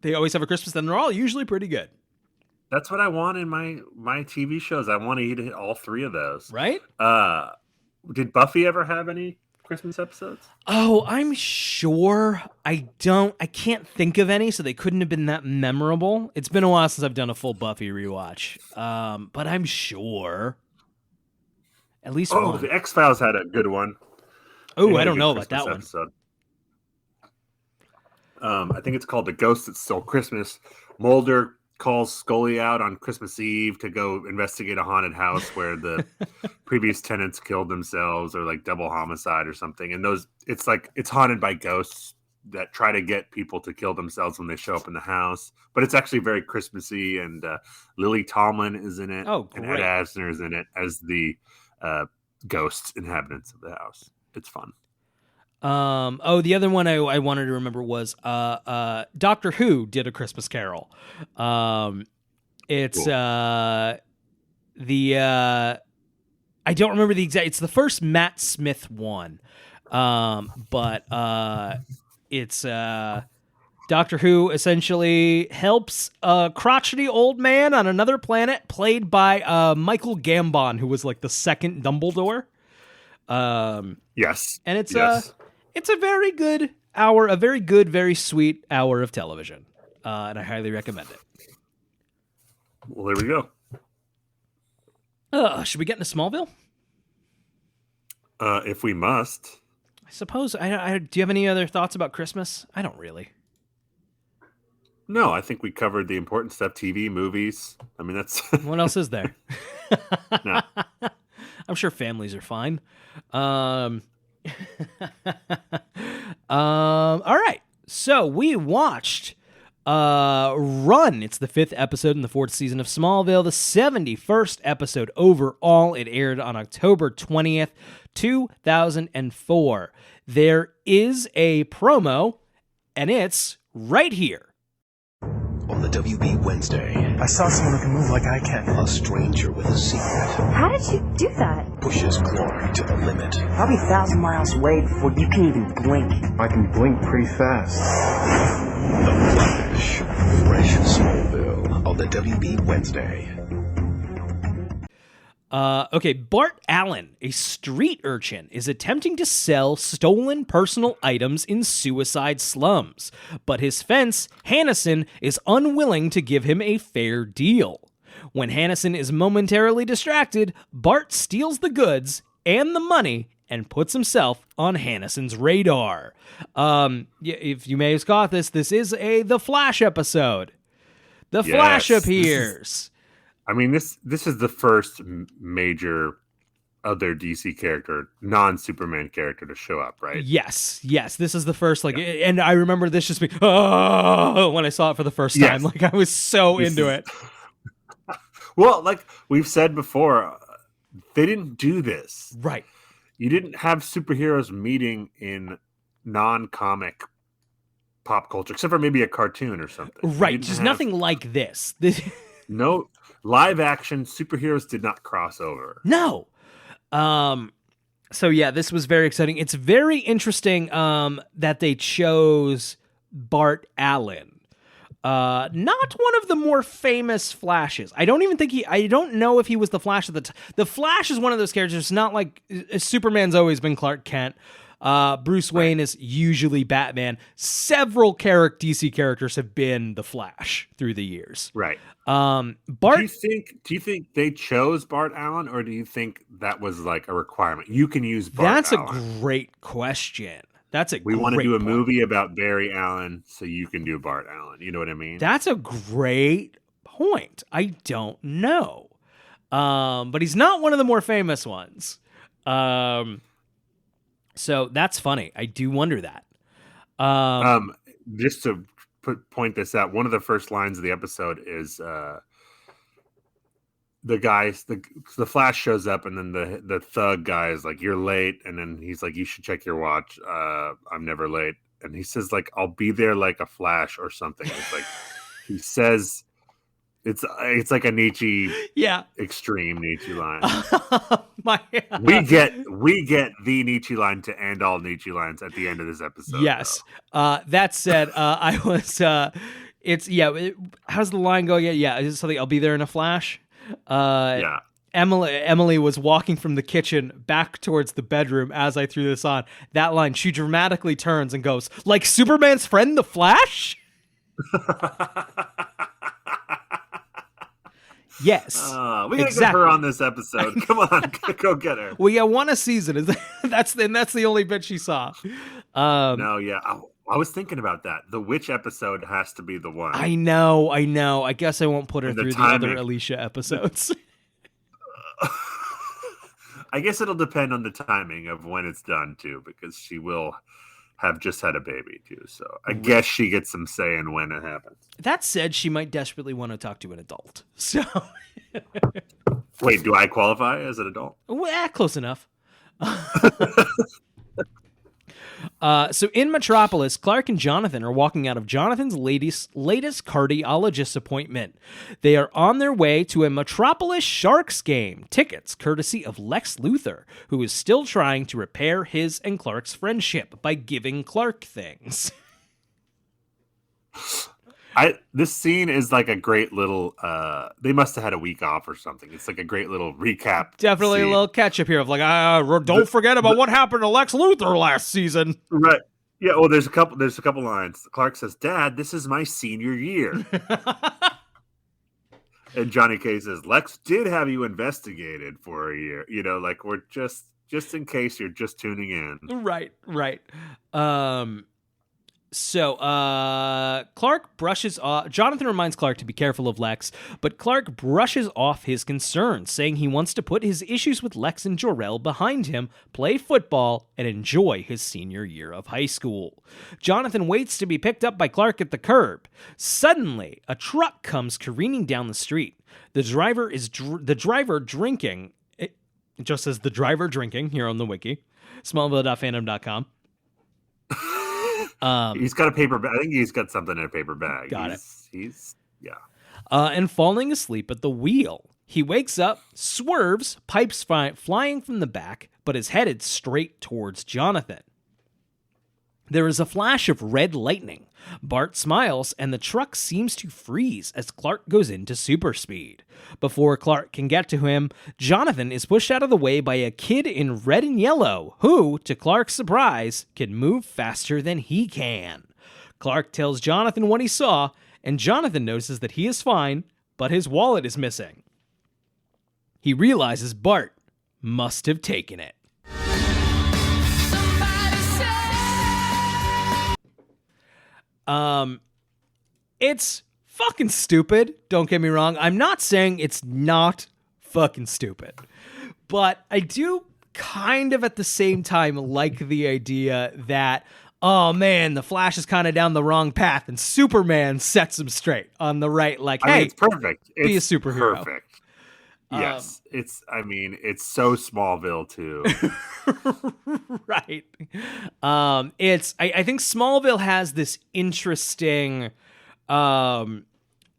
They always have a Christmas, and they're all usually pretty good. That's what I want in my TV shows. I want to eat all three of those. Right? Did Buffy ever have any Christmas episodes? Oh, I'm sure. I can't think of any, so they couldn't have been that memorable. It's been a while since I've done a full Buffy rewatch. But I'm sure. At least one. The X-Files had a good one. Oh, I don't know about that episode. I think it's called The Ghost That Stole Christmas. Mulder calls Scully out on Christmas Eve to go investigate a haunted house where the previous tenants killed themselves, or double homicide or something. And it's haunted by ghosts that try to get people to kill themselves when they show up in the house. But it's actually very Christmassy, and Lily Tomlin is in it. Oh, great. And Ed Asner is in it as the ghost inhabitants of the house. It's fun. The other one I wanted to remember was Doctor Who did A Christmas Carol. It's cool. I don't remember the exact. It's the first Matt Smith one, but it's Doctor Who essentially helps a crotchety old man on another planet, played by Michael Gambon, who was the second Dumbledore. Yes, and it's a very good hour, a very good, very sweet hour of television, and I highly recommend it. Well, there we go. Should we get into Smallville? If we must. I suppose. Do you have any other thoughts about Christmas? I don't really. No, I think we covered the important stuff. TV, movies. I mean, that's... What else is there? No. I'm sure families are fine. All right. So we watched Run. It's the 5th episode in the 4th season of Smallville, the 71st episode overall. It aired on October 20th, 2004. There is a promo, and it's right here. On the WB Wednesday, I saw someone who can move like I can. a stranger with a secret How did you do that? pushes Clark to the limit. I'll be 1,000 miles away before you can even blink. I can blink pretty fast. The Flash. Fresh Smallville on the WB Wednesday. Okay, Bart Allen, a street urchin, is attempting to sell stolen personal items in suicide slums, but his fence, Hannison, is unwilling to give him a fair deal. When Hannison is momentarily distracted, Bart steals the goods and the money and puts himself on Hannison's radar. If you may have caught this is The Flash episode. The Flash appears. I mean, this is the first major other DC character, non-Superman character to show up, right? Yes. This is the first, and I remember this just being, when I saw it for the first time. Yes. I was so into it. Well, like we've said before, they didn't do this. Right. You didn't have superheroes meeting in non-comic pop culture, except for maybe a cartoon or something. Right. Just nothing like this. No. Live action superheroes did not cross over. No. So yeah, this was very exciting. It's very interesting that they chose Bart Allen. Not one of the more famous Flashes. I don't know if he was the Flash at the time. The Flash is one of those characters, not like Superman's always been Clark Kent. Bruce Wayne is usually Batman. Several DC characters have been the Flash through the years. Right. Bart. Do you think they chose Bart Allen, or do you think that was like a requirement? You can use Bart That's Allen. a great question. That's a We want to great do a point. movie about Barry Allen, so you can do Bart Allen. You know what I mean? That's a great point. I don't know. But he's not one of the more famous ones. So that's funny. I do wonder that. Just to point this out, one of the first lines of the episode is the Flash shows up, and then the thug guy is like, "You're late," and then he's like, "You should check your watch. I'm never late." And he says like, "I'll be there like a flash" or something. It's like he says it's like a Nietzsche, extreme Nietzsche line. We get the Nietzsche line to end all Nietzsche lines at the end of this episode. Yes. That said, I was. How's the line go? Yeah. Is it something? I'll be there in a flash. Yeah. Emily was walking from the kitchen back towards the bedroom as I threw this on. That line, she dramatically turns and goes, "Like Superman's friend, the Flash?" Yes. We gotta get her on this episode. Come on, go get her. We got one a season. That's the only bit she saw. No, yeah. I was thinking about that. The witch episode has to be the one. I know. I guess I won't put her through the other timing. Alicia episodes. I guess it'll depend on the timing of when it's done too, because she will have just had a baby too. So I guess she gets some say in when it happens. That said, she might desperately want to talk to an adult. So wait, do I qualify as an adult? Well, close enough. So in Metropolis, Clark and Jonathan are walking out of Jonathan's latest cardiologist appointment. They are on their way to a Metropolis Sharks game, tickets courtesy of Lex Luthor, who is still trying to repair his and Clark's friendship by giving Clark things. This scene is like a great little they must have had a week off or something. It's like a great little recap. Definitely scene. a little catch up here of like, don't forget about what happened to Lex Luthor last season. Right. Yeah, well there's a couple lines. Clark says, "Dad, this is my senior year." And Johnny K says, "Lex did have you investigated for a year." You know, like we're just in case you're just tuning in. Right. So Clark brushes off. Jonathan reminds Clark to be careful of Lex, but Clark brushes off his concerns, saying he wants to put his issues with Lex and Jor-El behind him, play football, and enjoy his senior year of high school. Jonathan waits to be picked up by Clark at the curb. Suddenly, a truck comes careening down the street. The driver drinking. It just says the driver drinking here on the wiki, Smallville.fandom.com. He's got a paper bag. I think he's got something in a paper bag. He's and falling asleep at the wheel. He wakes up, swerves, pipes flying from the back, but is headed straight towards Jonathan. There is a flash of red lightning. Bart smiles, and the truck seems to freeze as Clark goes into super speed. Before Clark can get to him, Jonathan is pushed out of the way by a kid in red and yellow, who, to Clark's surprise, can move faster than he can. Clark tells Jonathan what he saw, and Jonathan notices that he is fine, but his wallet is missing. He realizes Bart must have taken it. It's fucking stupid. Don't get me wrong. I'm not saying it's not fucking stupid, but I do kind of at the same time like the idea that, oh man, the Flash is kind of down the wrong path and Superman sets him straight on the right. Like, hey, it's perfect. Be a superhero. Perfect. Yes, it's so Smallville too. Right. I think Smallville has this interesting,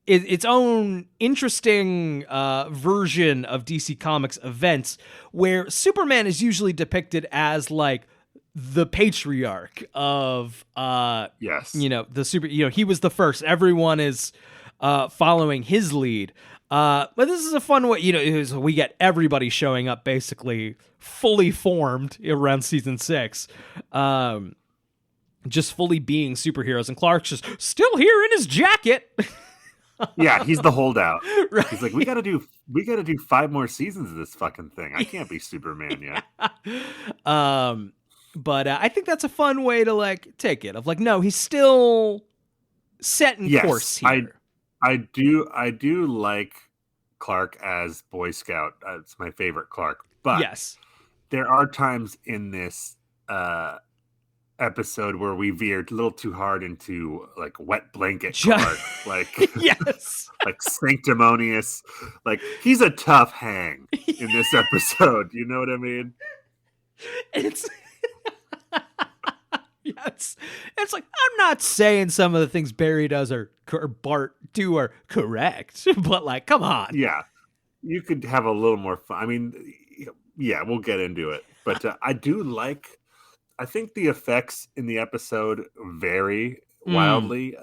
its own interesting version of DC Comics events where Superman is usually depicted as like the patriarch of, yes, he was the first. Everyone is following his lead. But this is a fun way, we get everybody showing up basically fully formed around season 6, just fully being superheroes, and Clark's just still here in his jacket. Yeah, he's the holdout. Right. He's like, we gotta do 5 more seasons of this fucking thing. I can't be Superman yet. But I think that's a fun way to like take it. Of like, no, he's still setting course here. I do like Clark as Boy Scout. It's my favorite Clark. But yes, there are times in this episode where we veered a little too hard into like wet blanket Clark, like yes, like sanctimonious. Like he's a tough hang in this episode. You know what I mean? It's yes, it's like I'm not saying some of the things Barry does or Bart do are correct, but like, come on. Yeah, you could have a little more fun. I mean, yeah, we'll get into it, but I do like. I think the effects in the episode vary wildly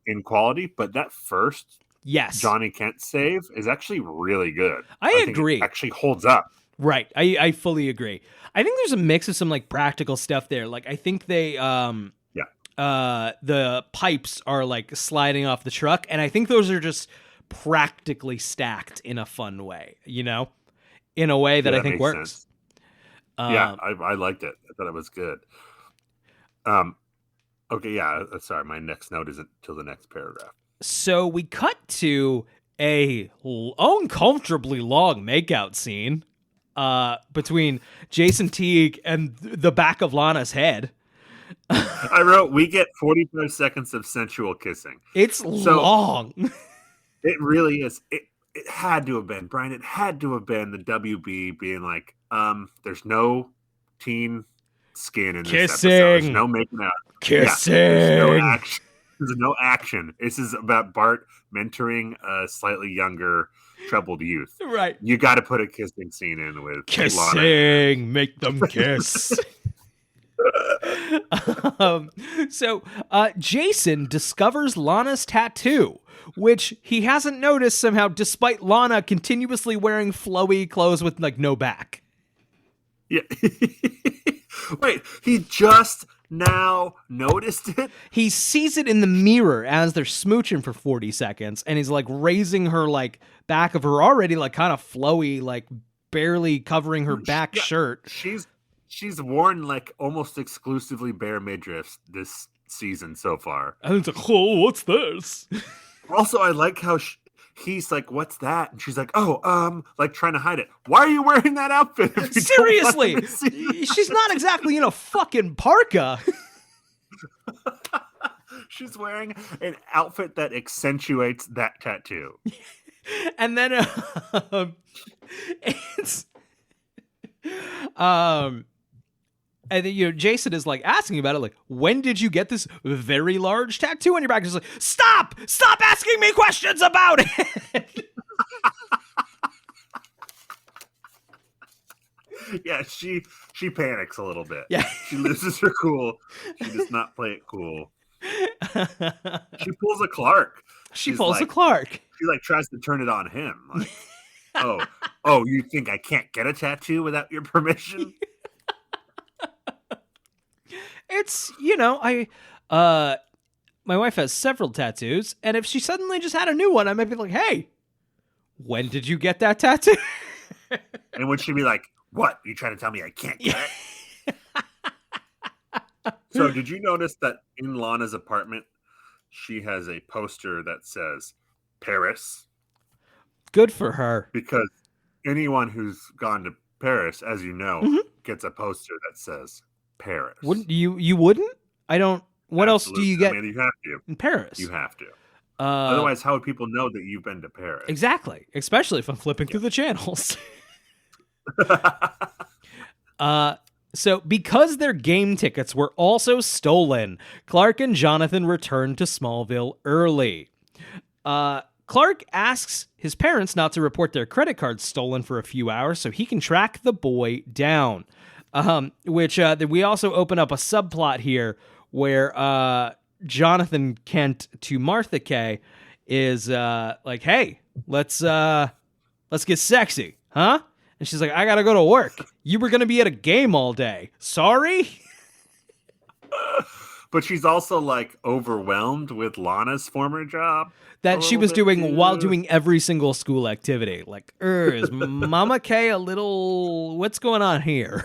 in quality, but that first Johnny Kent save is actually really good. I agree. It actually holds up. Right. I fully agree. I think there's a mix of some like practical stuff there. Like I think they the pipes are like sliding off the truck, and I think those are just practically stacked in a fun way, you know? In a way that I think works. Sense. I liked it. I thought it was good. Okay, yeah. Sorry, my next note isn't till the next paragraph. So we cut to a uncomfortably long makeout scene between Jason Teague and the back of Lana's head. I wrote, we get 45 seconds of sensual kissing. It's long. It really is. It had to have been, Brian, it had to have been the WB being like, there's no teen skin in this episode. There's no making out. Kissing. Yeah, there's no action. This is about Bart mentoring a slightly younger, troubled youth. Right. You got to put a kissing scene in with kissing. Lana. Make them kiss. So Jason discovers Lana's tattoo, which he hasn't noticed somehow, despite Lana continuously wearing flowy clothes with like no back. Yeah. Wait, he just now noticed it? He sees it in the mirror as they're smooching for 40 seconds, and he's like raising her like back of her already like kind of flowy, like barely covering her back shirt. She's worn like almost exclusively bare midriffs this season so far. And it's like, oh, what's this? Also, I like how he's like, what's that? And she's like, oh, like trying to hide it. Why are you wearing that outfit? Seriously, she's not exactly in a fucking parka. She's wearing an outfit that accentuates that tattoo. And then it's and then, Jason is like asking about it, like, when did you get this very large tattoo on your back? He's like, stop asking me questions about it. Yeah, she panics a little bit. Yeah, she loses her cool. She does not play it cool. She pulls a Clark. She pulls a Clark. She like tries to turn it on him. Like, oh, you think I can't get a tattoo without your permission? It's, my wife has several tattoos, and if she suddenly just had a new one, I might be like, hey, when did you get that tattoo? And would she be like, what? You trying to tell me I can't get it? So did you notice that in Lana's apartment, she has a poster that says Paris? Good for her. Because anyone who's gone to Paris, as you know, gets a poster that says Paris. Wouldn't you wouldn't? I don't. What Absolutely. else do you get? I mean, you have to. In Paris. You have to. Otherwise, how would people know that you've been to Paris? Exactly. Especially if I'm flipping through the channels. So because their game tickets were also stolen, Clark and Jonathan returned to Smallville early. Clark asks his parents not to report their credit cards stolen for a few hours so he can track the boy down. Which we also open up a subplot here where Jonathan Kent to Martha Kay is like, hey, let's get sexy, huh? And she's like, I gotta go to work. You were gonna be at a game all day. Sorry? But she's also like overwhelmed with Lana's former job. That she was doing while doing every single school activity. Like, is Mama Kay a little, what's going on here?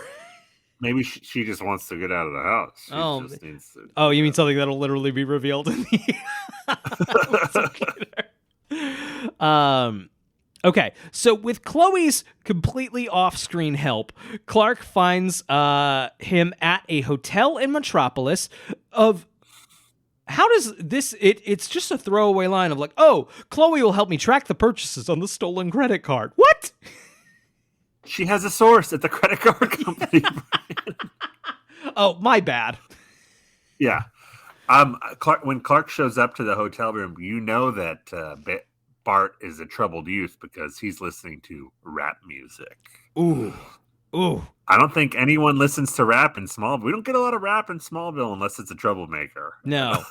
Maybe she just wants to get out of the house. She just needs to, Oh, you mean something that'll literally be revealed in the Okay, so with Chloe's completely off-screen help, Clark finds him at a hotel in Metropolis of... How does this... It's just a throwaway line of like, oh, Chloe will help me track the purchases on the stolen credit card. What? She has a source at the credit card company. Oh, my bad. Yeah. When Clark shows up to the hotel room, you know that Bart is a troubled youth because he's listening to rap music. Ooh. I don't think anyone listens to rap in Smallville. We don't get a lot of rap in Smallville unless it's a troublemaker. No.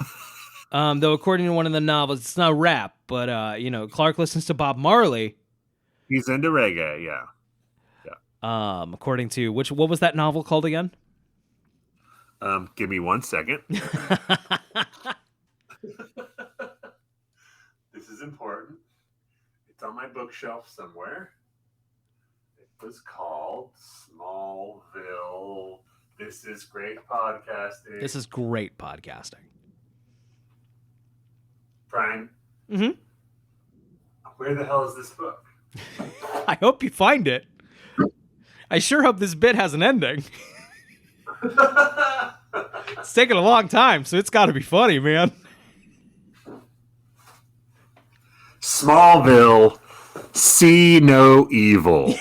Though according to one of the novels, it's not rap, but Clark listens to Bob Marley. He's into reggae, yeah. According to what was that novel called again? Give me 1 second. This is important. It's on my bookshelf somewhere. It was called Smallville. This is great podcasting. This is great podcasting. Brian. Mm-hmm. Where the hell is this book? I hope you find it. I sure hope this bit has an ending. It's taken a long time, so it's got to be funny, man. Smallville, see no evil.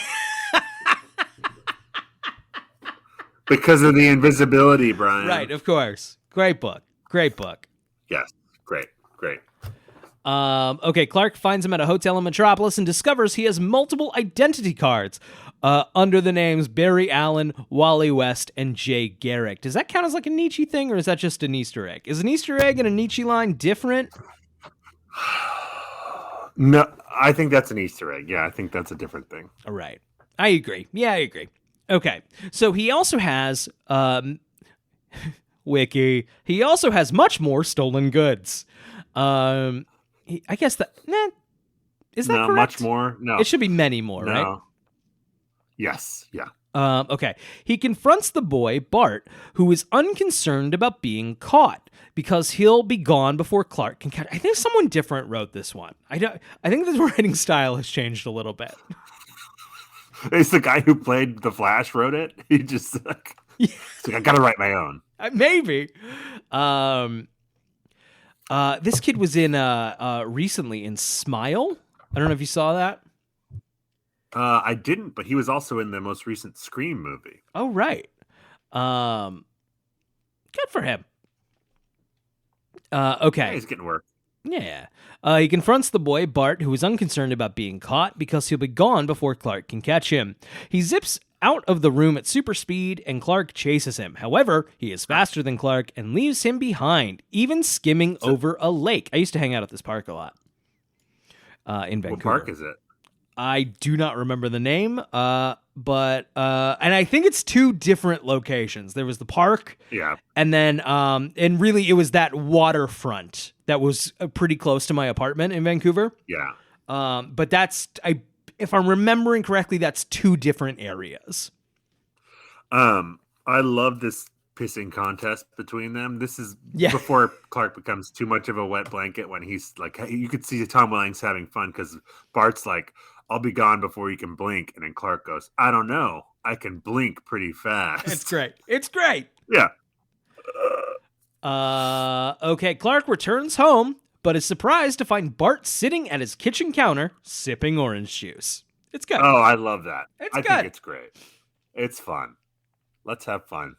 Because of the invisibility, Brian. Right, of course. Great book. Yes, great. Okay, Clark finds him at a hotel in Metropolis and discovers he has multiple identity cards under the names Barry Allen, Wally West, and Jay Garrick. Does that count as like a Nietzsche thing, or is that just an Easter egg? Is an Easter egg and a Nietzsche line different? No, I think that's an Easter egg. Yeah, I think that's a different thing. All right. I agree. Yeah, I agree. Okay, so he also has... Wiki. He also has much more stolen goods. I guess that... is that correct? Much more? No. It should be many more, no. right? Yes, yeah. Okay. He confronts the boy, Bart, who is unconcerned about being caught because he'll be gone before Clark can catch... I think someone different wrote this one. I think the writing style has changed a little bit. It's the guy who played The Flash wrote it. He just like, I gotta write my own. Maybe. This kid was in recently in Smile. I don't know if you saw that. I didn't, but he was also in the most recent Scream movie. Oh, right. Good for him. Okay. Yeah, he's getting work. Yeah. He confronts the boy, Bart, who is unconcerned about being caught because he'll be gone before Clark can catch him. He zips out of the room at super speed, and Clark chases him. However, he is faster than Clark and leaves him behind, even skimming over a lake. I used to hang out at this park a lot in Vancouver. What park is it? I do not remember the name, but and I think it's two different locations. There was the park, yeah, and then and really it was that waterfront that was pretty close to my apartment in Vancouver. Yeah, but if I'm remembering correctly, that's two different areas. I love this pissing contest between them. This is before Clark becomes too much of a wet blanket, when he's like, you could see Tom Welling's having fun because Bart's like, I'll be gone before you can blink. And then Clark goes, I don't know. I can blink pretty fast. It's great. Yeah. Okay, Clark returns home, but is surprised to find Bart sitting at his kitchen counter, sipping orange juice. It's good. Oh, I love that. I think it's great. It's fun. Let's have fun.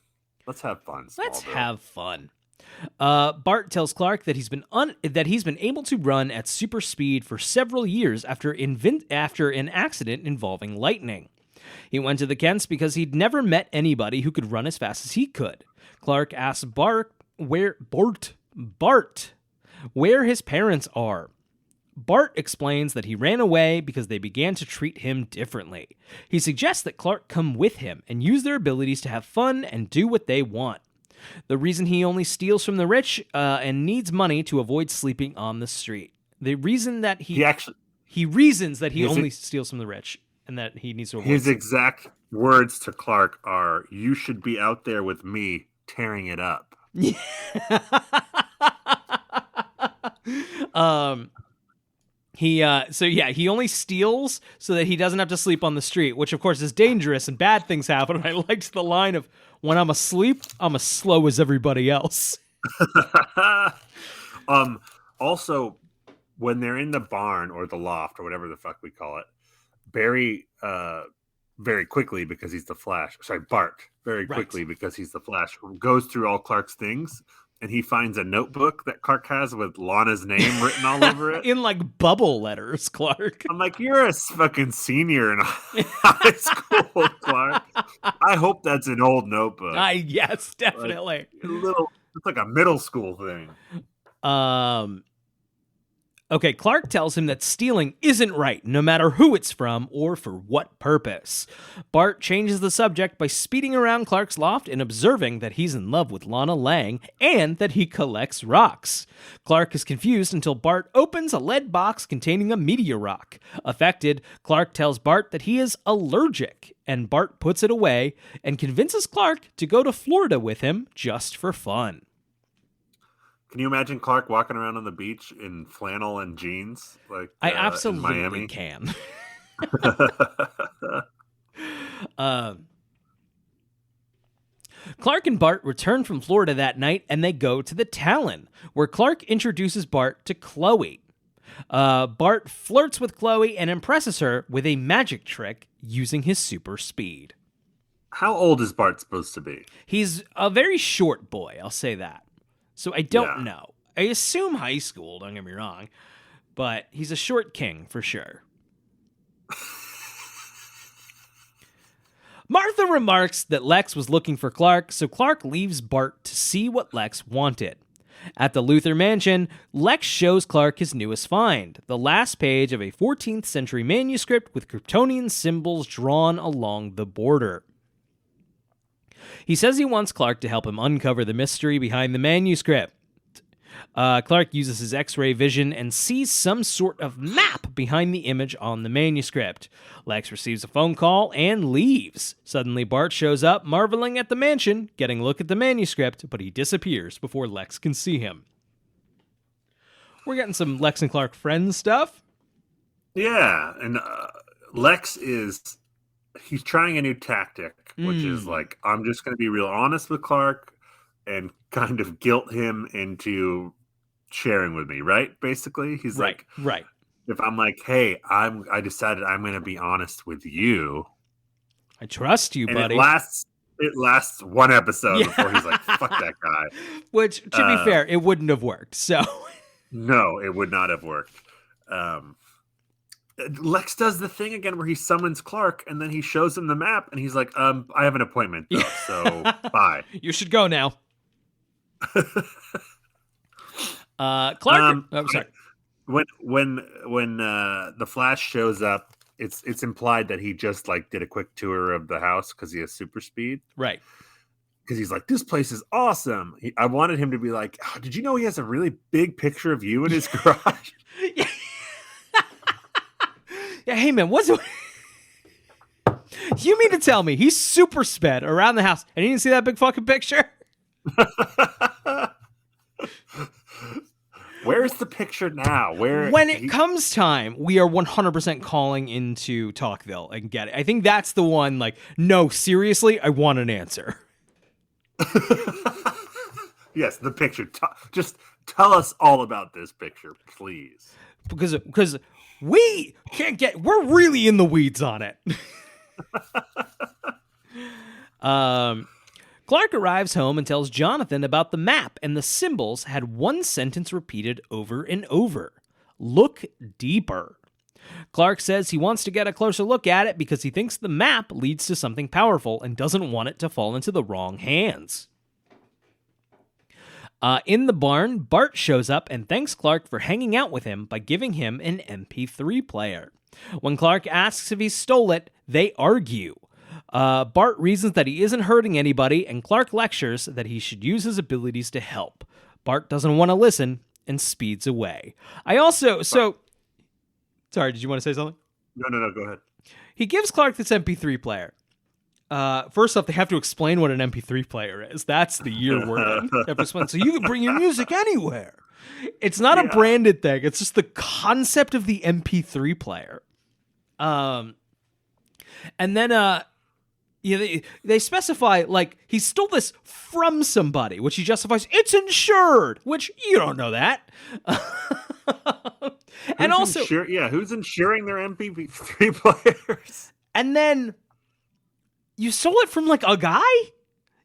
Smallville. Let's have fun. Bart tells Clark that he's been able to run at super speed for several years after an accident involving lightning. He went to the Kents because he'd never met anybody who could run as fast as he could. Clark asks Bart where his parents are. Bart explains that he ran away because they began to treat him differently. He suggests that Clark come with him and use their abilities to have fun and do what they want. The reason he only steals from the rich and needs money to avoid sleeping on the street. The reason that he reasons that he only steals from the rich and that he needs to avoid his words to Clark are, "You should be out there with me tearing it up." He only steals so that he doesn't have to sleep on the street, which of course is dangerous and bad things happen. And I liked the line of, "When I'm asleep, I'm as slow as everybody else." Also, when they're in the barn or the loft or whatever the fuck we call it, Barry very quickly, because he's the Flash. Sorry, Bart very quickly, because he's the Flash, goes through all Clark's things, and he finds a notebook that Clark has with Lana's name written all over it. In like bubble letters, Clark. I'm like, you're a fucking senior in high school, Clark. I hope that's an old notebook. Yes, definitely. It's like a middle school thing. Okay, Clark tells him that stealing isn't right, no matter who it's from or for what purpose. Bart changes the subject by speeding around Clark's loft and observing that he's in love with Lana Lang and that he collects rocks. Clark is confused until Bart opens a lead box containing a meteor rock. Affected, Clark tells Bart that he is allergic, and Bart puts it away and convinces Clark to go to Florida with him just for fun. Can you imagine Clark walking around on the beach in flannel and jeans? I absolutely in Miami? can. Clark and Bart return from Florida that night, and they go to the Talon, where Clark introduces Bart to Chloe. Bart flirts with Chloe and impresses her with a magic trick using his super speed. How old is Bart supposed to be? He's a very short boy, I'll say that. So I don't know. I assume high school, don't get me wrong. But he's a short king, for sure. Martha remarks that Lex was looking for Clark, so Clark leaves Bart to see what Lex wanted. At the Luthor mansion, Lex shows Clark his newest find, the last page of a 14th century manuscript with Kryptonian symbols drawn along the border. He says he wants Clark to help him uncover the mystery behind the manuscript. Clark uses his X-ray vision and sees some sort of map behind the image on the manuscript. Lex receives a phone call and leaves. Suddenly, Bart shows up, marveling at the mansion, getting a look at the manuscript, but he disappears before Lex can see him. We're getting some Lex and Clark friends stuff. Yeah, and Lex he's trying a new tactic, which is like, I'm just going to be real honest with Clark and kind of guilt him into sharing with me, right? Basically, he's right. If I'm like, hey, I decided I'm going to be honest with you. I trust you, and buddy. It lasts one episode before he's like, fuck that guy. Which, to be fair, it wouldn't have worked. So no, it would not have worked. Lex does the thing again where he summons Clark and then he shows him the map and he's like, I have an appointment though, so bye. You should go now. Clark. Sorry. When the Flash shows up, it's implied that he just like did a quick tour of the house because he has super speed. Right. Because he's like, this place is awesome. I wanted him to be like, oh, did you know he has a really big picture of you in his garage? Yeah, hey man, you mean to tell me he's super sped around the house and he didn't see that big fucking picture? Where's the picture now? When it comes time, we are 100% calling into Talkville and get it. I think that's the one, like, no, seriously, I want an answer. Yes, the picture. Just tell us all about this picture, please. Because we can't we're really in the weeds on it. Clark arrives home and tells Jonathan about the map, and the symbols had one sentence repeated over and over. Look deeper. Clark says he wants to get a closer look at it because he thinks the map leads to something powerful and doesn't want it to fall into the wrong hands. In the barn, Bart shows up and thanks Clark for hanging out with him by giving him an MP3 player. When Clark asks if he stole it, they argue. Bart reasons that he isn't hurting anybody, and Clark lectures that he should use his abilities to help. Bart doesn't want to listen and speeds away. Sorry, did you want to say something? No, go ahead. He gives Clark this MP3 player. First off, they have to explain what an MP3 player is. That's the year we're in. They have to explain, so you can bring your music anywhere. It's not a branded thing. It's just the concept of the MP3 player. And then they specify, like, he stole this from somebody, which he justifies, it's insured, which you don't know that. And also, who's insuring their MP3 players? And then you stole it from, like, a guy?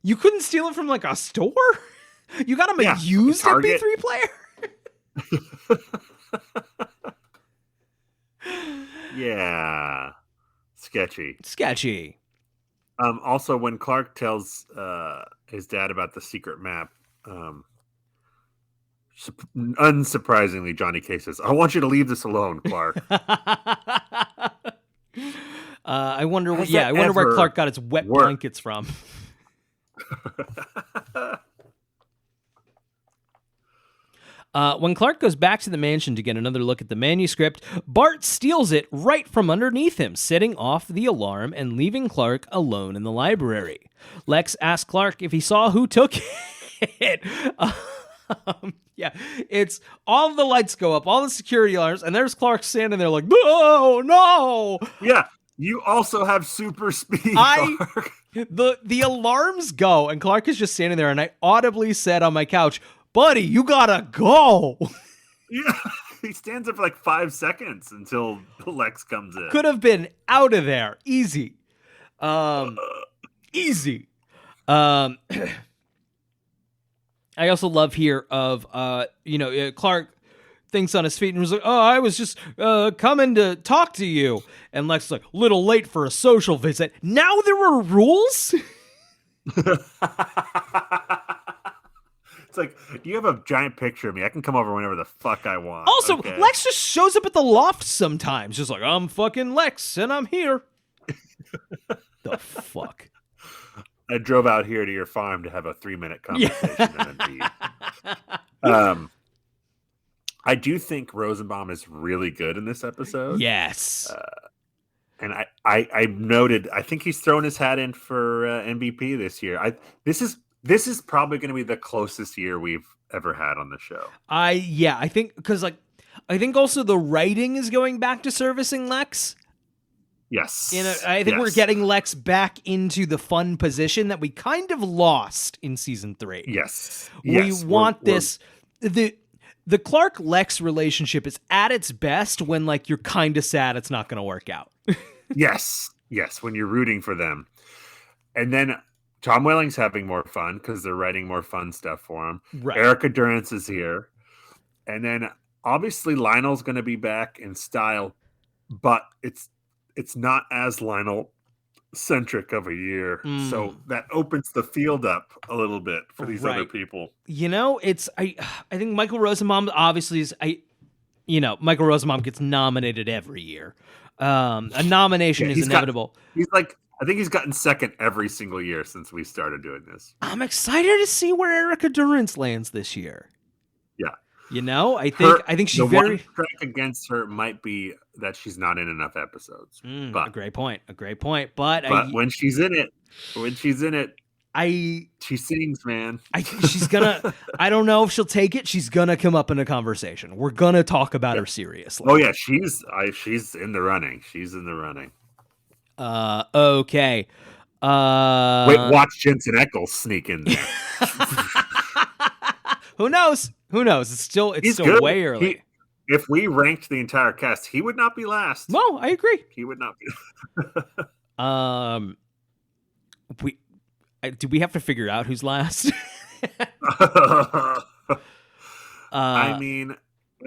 You couldn't steal it from, like, a store? You got him a used Target. MP3 player? Yeah. Sketchy. Also, when Clark tells his dad about the secret map, unsurprisingly, Johnny K says, "I want you to leave this alone, Clark." I wonder where Clark got his wet blankets from. When Clark goes back to the mansion to get another look at the manuscript, Bart steals it right from underneath him, setting off the alarm and leaving Clark alone in the library. Lex asks Clark if he saw who took it. It's all the lights go up, all the security alarms, and there's Clark standing there like, no. Yeah, you also have super speed, Clark. The alarms go, and Clark is just standing there, and I audibly said on my couch, buddy, you gotta go. Yeah, he stands there for like 5 seconds until Lex comes in. Could have been out of there. Easy. Easy. I also love here of, Clark thinks on his feet and was like, oh, I was just coming to talk to you. And Lex is like, little late for a social visit. Now there were rules? It's like, do you have a giant picture of me? I can come over whenever the fuck I want. Also, okay? Lex just shows up at the loft sometimes. Just like, I'm fucking Lex, and I'm here. The fuck? I drove out here to your farm to have a 3-minute conversation and then leave. I do think Rosenbaum is really good in this episode. Yes. And I noted, I think he's thrown his hat in for MVP this year. This is probably going to be the closest year we've ever had on the show. I think because I think also the writing is going back to servicing Lex. Yes. I think we're getting Lex back into the fun position that we kind of lost in season 3. Yes. We want this. The Clark-Lex relationship is at its best when, like, you're kind of sad it's not going to work out. Yes, when you're rooting for them. And then Tom Welling's having more fun because they're writing more fun stuff for him. Right. Erica Durance is here. And then, obviously, Lionel's going to be back in style, but it's not as Lionel-centric of a year. So that opens the field up a little bit for these other people. You know, I think Michael Rosenbaum obviously is Michael Rosenbaum gets nominated every year. A nomination is inevitable. I think he's gotten second every single year since we started doing this. I'm excited to see where Erica Durance lands this year. Yeah. You know, I think she's very. One strike against her might be that she's not in enough episodes. But a great point. But when she's in it, she sings, man. She's gonna. I don't know if she'll take it. She's gonna come up in a conversation. We're gonna talk about her seriously. Oh yeah, she's in the running. She's in the running. Okay. Wait, watch Jensen Ackles sneak in there. Who knows? It's still good. way early. If we ranked the entire cast, he would not be last. No, I agree. He would not be. Do we have to figure out who's last? I mean,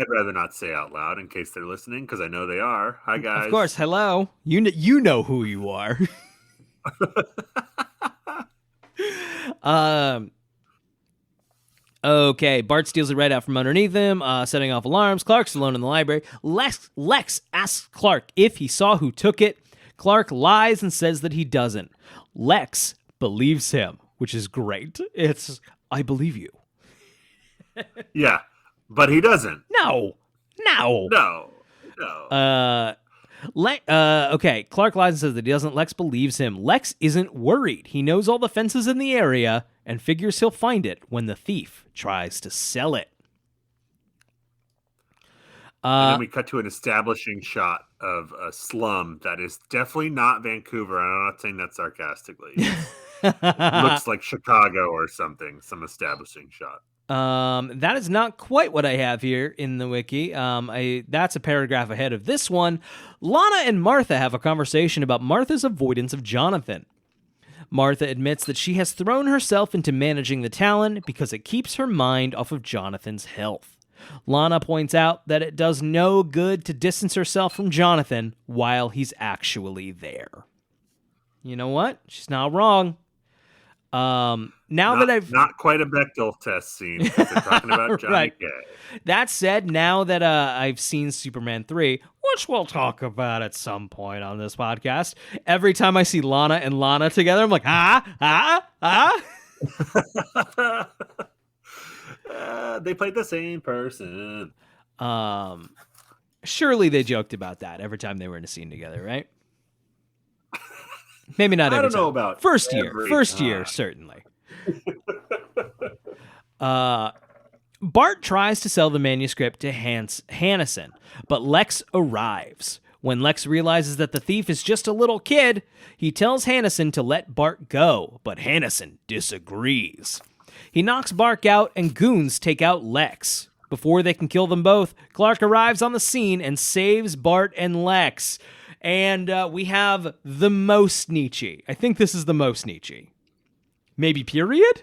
I'd rather not say out loud in case they're listening because I know they are. Hi guys. Of course. Hello. You know who you are. Okay, Bart steals it right out from underneath him, setting off alarms. Clark's alone in the library. Lex asks Clark if he saw who took it. Clark lies and says that he doesn't. Lex believes him, which is great. It's, I believe you. Yeah, but he doesn't. No. Okay, Clark lies and says that he doesn't. Lex believes him. Lex isn't worried. He knows all the fences in the area and figures he'll find it when the thief tries to sell it. And then we cut to an establishing shot of a slum that is definitely not Vancouver. And I'm not saying that sarcastically. Looks like Chicago or something, some establishing shot. That is not quite what I have here in the wiki. That's a paragraph ahead of this one. Lana and Martha have a conversation about Martha's avoidance of Jonathan. Martha admits that she has thrown herself into managing the Talon because it keeps her mind off of Jonathan's health. Lana points out that it does no good to distance herself from Jonathan while he's actually there. You know what? She's not wrong. Not quite a Bechdel test scene because they're talking about Johnny right. Gay. That said, now that I've seen Superman 3, which we'll talk about at some point on this podcast, every time I see Lana and Lana together, I'm like, They played the same person. Surely they joked about that every time they were in a scene together, right? Maybe not every I don't time. know about First year, certainly. Bart tries to sell the manuscript to Hannison, but Lex arrives. When Lex realizes that the thief is just a little kid, he tells Hannison to let Bart go, but Hannison disagrees. He knocks Bart out, and goons take out Lex. Before they can kill them both, Clark arrives on the scene and saves Bart and Lex. And we have the most Nietzsche. I think this is the most Nietzsche. Maybe period?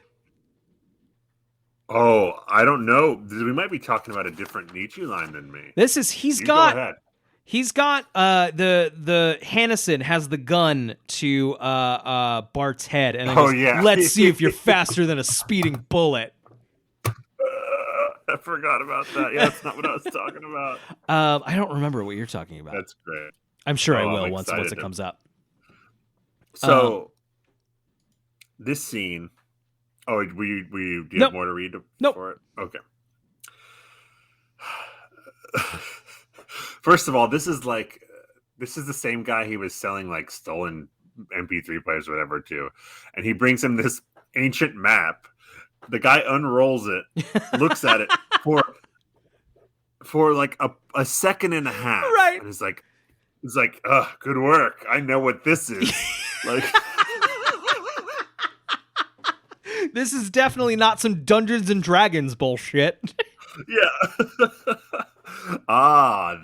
Oh, I don't know. We might be talking about a different Nietzsche line than me. He's got the Hannison has the gun to Bart's head, and then goes, let's see if you're faster than a speeding bullet. I forgot about that. Yeah, that's not what I was talking about. I don't remember what you're talking about. That's great. I'm sure I will once it comes up. So this scene. Oh, do you have more to read for it? Okay. First of all, this is the same guy he was selling like stolen MP3 players or whatever to, and he brings him this ancient map. The guy unrolls it, looks at it for like a second and a half, right? And he's like, good work. I know what this is. Like, this is definitely not some Dungeons and Dragons bullshit. Yeah.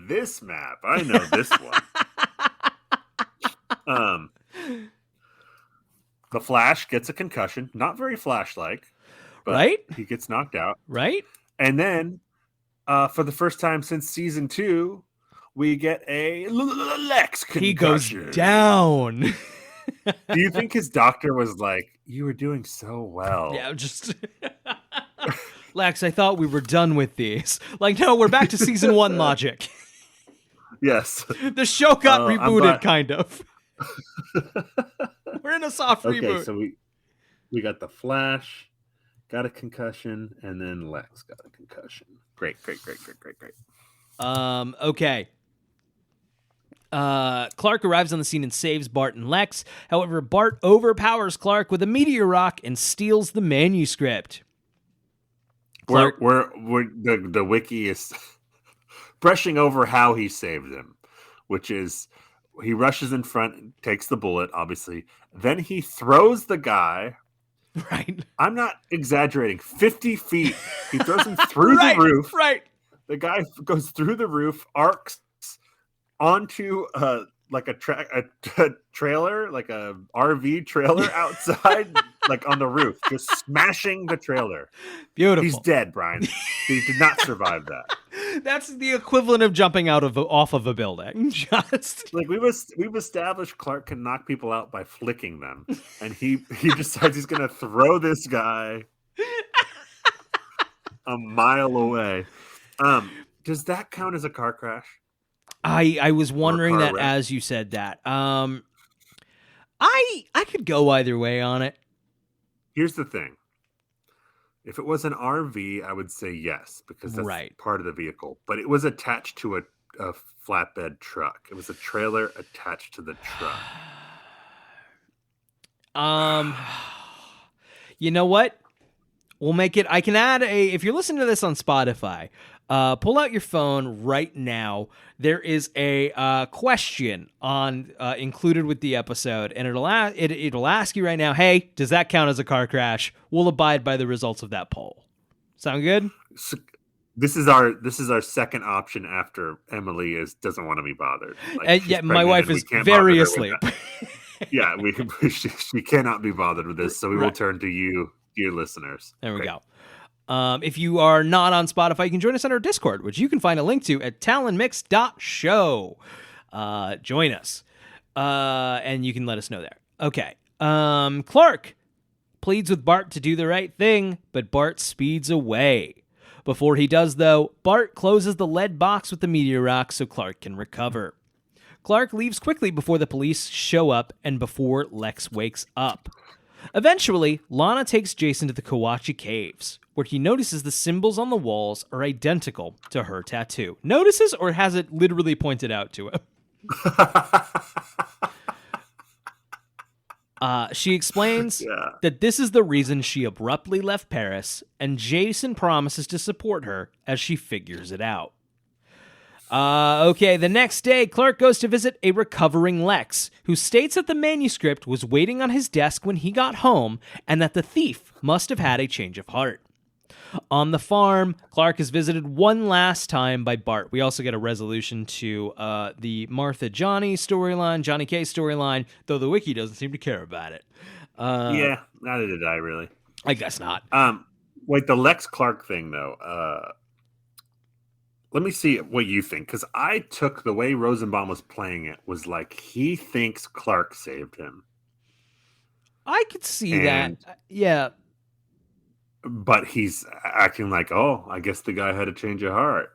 This map. I know this one. The Flash gets a concussion. Not very Flash-like. Right? He gets knocked out. Right? And then, for the first time since season 2, we get a Lex concussion. He goes down. Do you think his doctor was like, you were doing so well? Yeah, just... Lex, I thought we were done with these. Like, no, we're back to season 1 logic. Yes. The show got rebooted, kind of. We're in a soft reboot. Okay, so we got the Flash, got a concussion, and then Lex got a concussion. Great. Okay. Clark arrives on the scene and saves Bart and Lex. However, Bart overpowers Clark with a meteor rock and steals the manuscript. We're the wiki is brushing over how he saved him, which is he rushes in front, takes the bullet, obviously. Then he throws the guy. Right. I'm not exaggerating. 50 feet. He throws him through the roof. Right. The guy goes through the roof, arcs onto like a trailer, like a RV trailer outside, like on the roof, just smashing the trailer. Beautiful. He's dead, Brian. He did not survive that. That's the equivalent of jumping off of a building. Just like we've established Clark can knock people out by flicking them, and he decides he's gonna throw this guy a mile away. Does that count as a car crash? I was wondering that wreck? As you said that. I could go either way on it. Here's the thing. If it was an RV, I would say yes, because that's part of the vehicle. But it was attached to a a flatbed truck. It was a trailer attached to the truck. You know what? We'll make it. I can add if you're listening to this on Spotify, pull out your phone right now. There is a question on included with the episode, and it'll ask you right now, hey, does that count as a car crash? We'll abide by the results of that poll. Sound good? So, this is our second option after Emily doesn't want to be bothered. Yeah, my wife is very asleep. Yeah, she cannot be bothered with this, so we will turn to you, dear listeners. There we go. If you are not on Spotify, you can join us on our Discord, which you can find a link to at talonmix.show. Join us, and you can let us know there. Okay. Clark pleads with Bart to do the right thing, but Bart speeds away. Before he does, though, Bart closes the lead box with the meteor rock so Clark can recover. Clark leaves quickly before the police show up and before Lex wakes up. Eventually, Lana takes Jason to the Kawachi Caves, where he notices the symbols on the walls are identical to her tattoo. Notices, or has it literally pointed out to him? She explains that this is the reason she abruptly left Paris, and Jason promises to support her as she figures it out. Okay, the next day, Clark goes to visit a recovering Lex, who states that the manuscript was waiting on his desk when he got home, and that the thief must have had a change of heart. On the farm, Clark is visited one last time by Bart. We also get a resolution to the Martha Johnny storyline, Johnny K storyline, though the wiki doesn't seem to care about it. Yeah, neither did I, really. I guess not. Wait, the Lex Clark thing, though. Let me see what you think, because I took the way Rosenbaum was playing it was like he thinks Clark saved him. I could see that. Yeah. But he's acting like, oh, I guess the guy had a change of heart.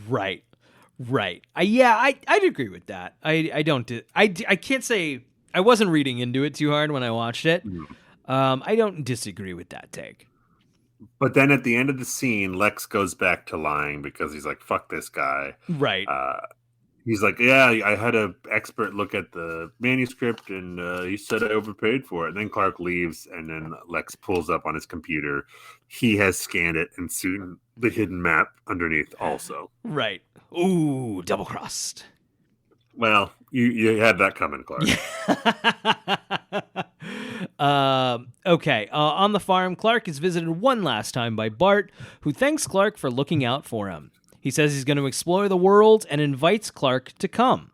Right. I'd agree with that. I can't say I wasn't reading into it too hard when I watched it. I don't disagree with that take. But then at the end of the scene, Lex goes back to lying because he's like, fuck this guy. Right. He's like, yeah, I had an expert look at the manuscript and he said I overpaid for it. And then Clark leaves and then Lex pulls up on his computer. He has scanned it and seen the hidden map underneath also. Right. Ooh, double-crossed. Well, you had that coming, Clark. Okay. On the farm, Clark is visited one last time by Bart, who thanks Clark for looking out for him. He says he's going to explore the world and invites Clark to come.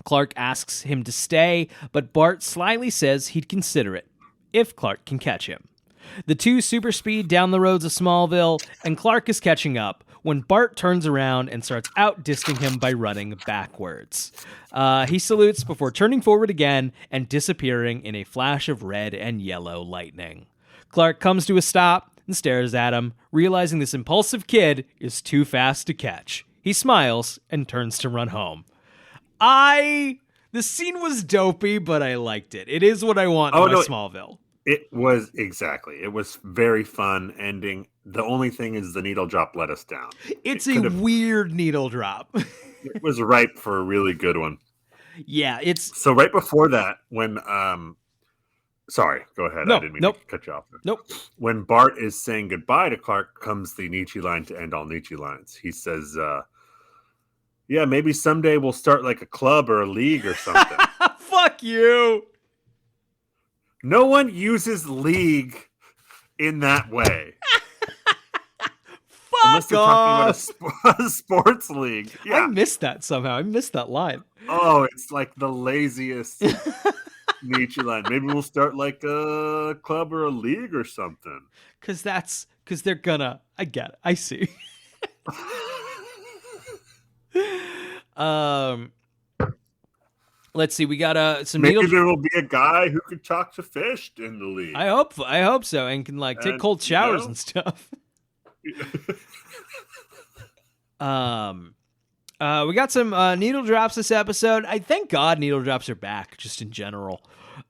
Clark asks him to stay, but Bart slyly says he'd consider it, if Clark can catch him. The two super speed down the roads of Smallville, and Clark is catching up when Bart turns around and starts outdistancing him by running backwards. He salutes before turning forward again and disappearing in a flash of red and yellow lightning. Clark comes to a stop and stares at him, realizing this impulsive kid is too fast to catch. He smiles and turns to run home. The scene was dopey, but I liked it. It is what I want in my Smallville. It was It was very fun ending. The only thing is the needle drop let us down. It's a weird needle drop. It was ripe for a really good one. Yeah, it's... So right before that, when... Sorry, go ahead. No, I didn't mean to cut you off. Nope. When Bart is saying goodbye to Clark, comes the Nietzsche line to end all Nietzsche lines. He says, yeah, maybe someday we'll start like a club or a league or something. Fuck you! No one uses league in that way. Unless they're talking about a sports league. Yeah. I missed that somehow. I missed that line. Oh, it's like the laziest Nietzsche line. Maybe we'll start like a club or a league or something. Because they're gonna. I get it. I see. Let's see. We got some. Maybe there will be a guy who could talk to fish in the league. I hope so, and can take cold showers and stuff. We got some needle drops this episode. I thank God needle drops are back, just in general.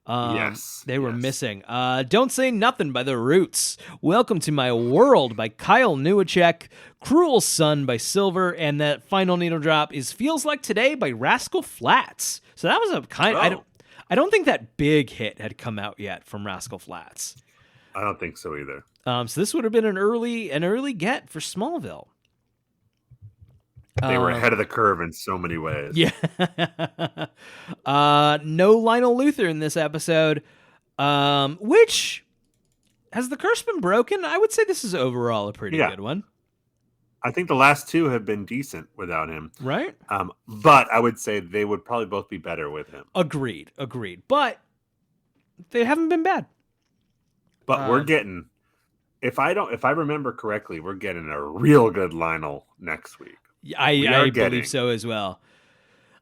Yes. They were missing. Don't Say Nothing by The Roots. Welcome to My World by Kyle Newacek. Cruel Sun by Silver. And that final needle drop is Feels Like Today by Rascal Flatts. So that was a kind I don't think that big hit had come out yet from Rascal Flatts. I don't think so either. So this would have been an early get for Smallville. They were ahead of the curve in so many ways. Yeah. No Lionel Luthor in this episode, which, has the curse been broken? I would say this is overall a pretty good one. I think the last two have been decent without him. Right? But I would say they would probably both be better with him. Agreed. But they haven't been bad. But we're getting, if I remember correctly, we're getting a real good Lionel next week. I believe so as well.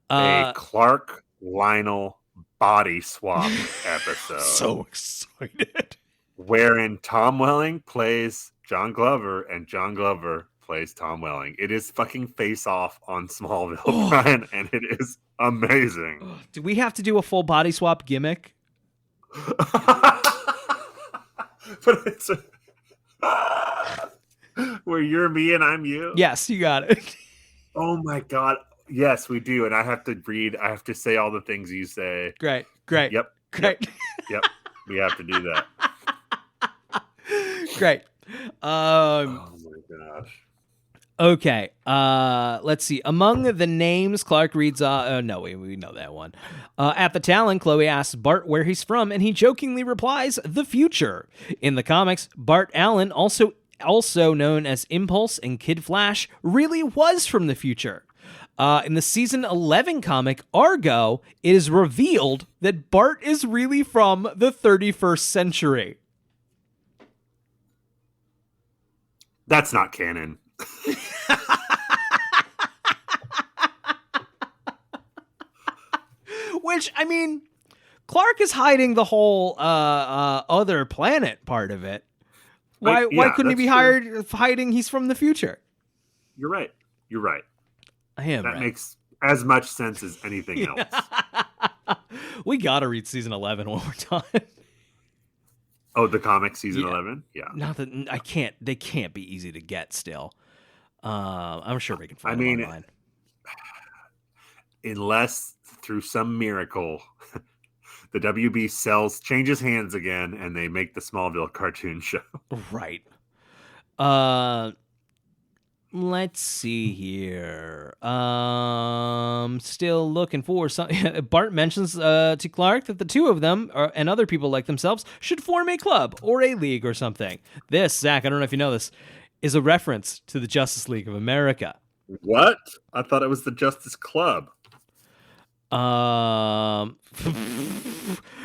A Clark Lionel body swap episode. So excited. Wherein Tom Welling plays John Glover and John Glover plays Tom Welling. It is fucking Face Off on Smallville, Brian, and it is amazing. Do we have to do a full body swap gimmick? But it's where you're me and I'm you. Yes, you got it. Oh my God. Yes, we do. And I have to say all the things you say. Great. Yep. Great. Yep. We have to do that. Great. Oh my gosh. Okay. Let's see. Among the names, Clark reads, no, we know that one. At the Talon, Chloe asks Bart where he's from, and he jokingly replies, the future. In the comics, Bart Allen, also known as Impulse and Kid Flash, really was from the future. In the season 11 comic, Argo, it is revealed that Bart is really from the 31st century. That's not canon. Which, I mean, Clark is hiding the whole other planet part of it. Why couldn't he be hiding he's from the future? You're right. I am That right. makes as much sense as anything else. We gotta read season 11 one more time. Oh, the comic season 11? Yeah. Not that I can't. They can't be easy to get still. I'm sure we can find them online. Unless through some miracle the WB changes hands again and they make the Smallville cartoon show. Right. Let's see here. Still looking for something. Bart mentions to Clark that the two of them and other people like themselves should form a club or a league or something. This, Zach, I don't know if you know this, is a reference to the Justice League of America. What? I thought it was the Justice Club.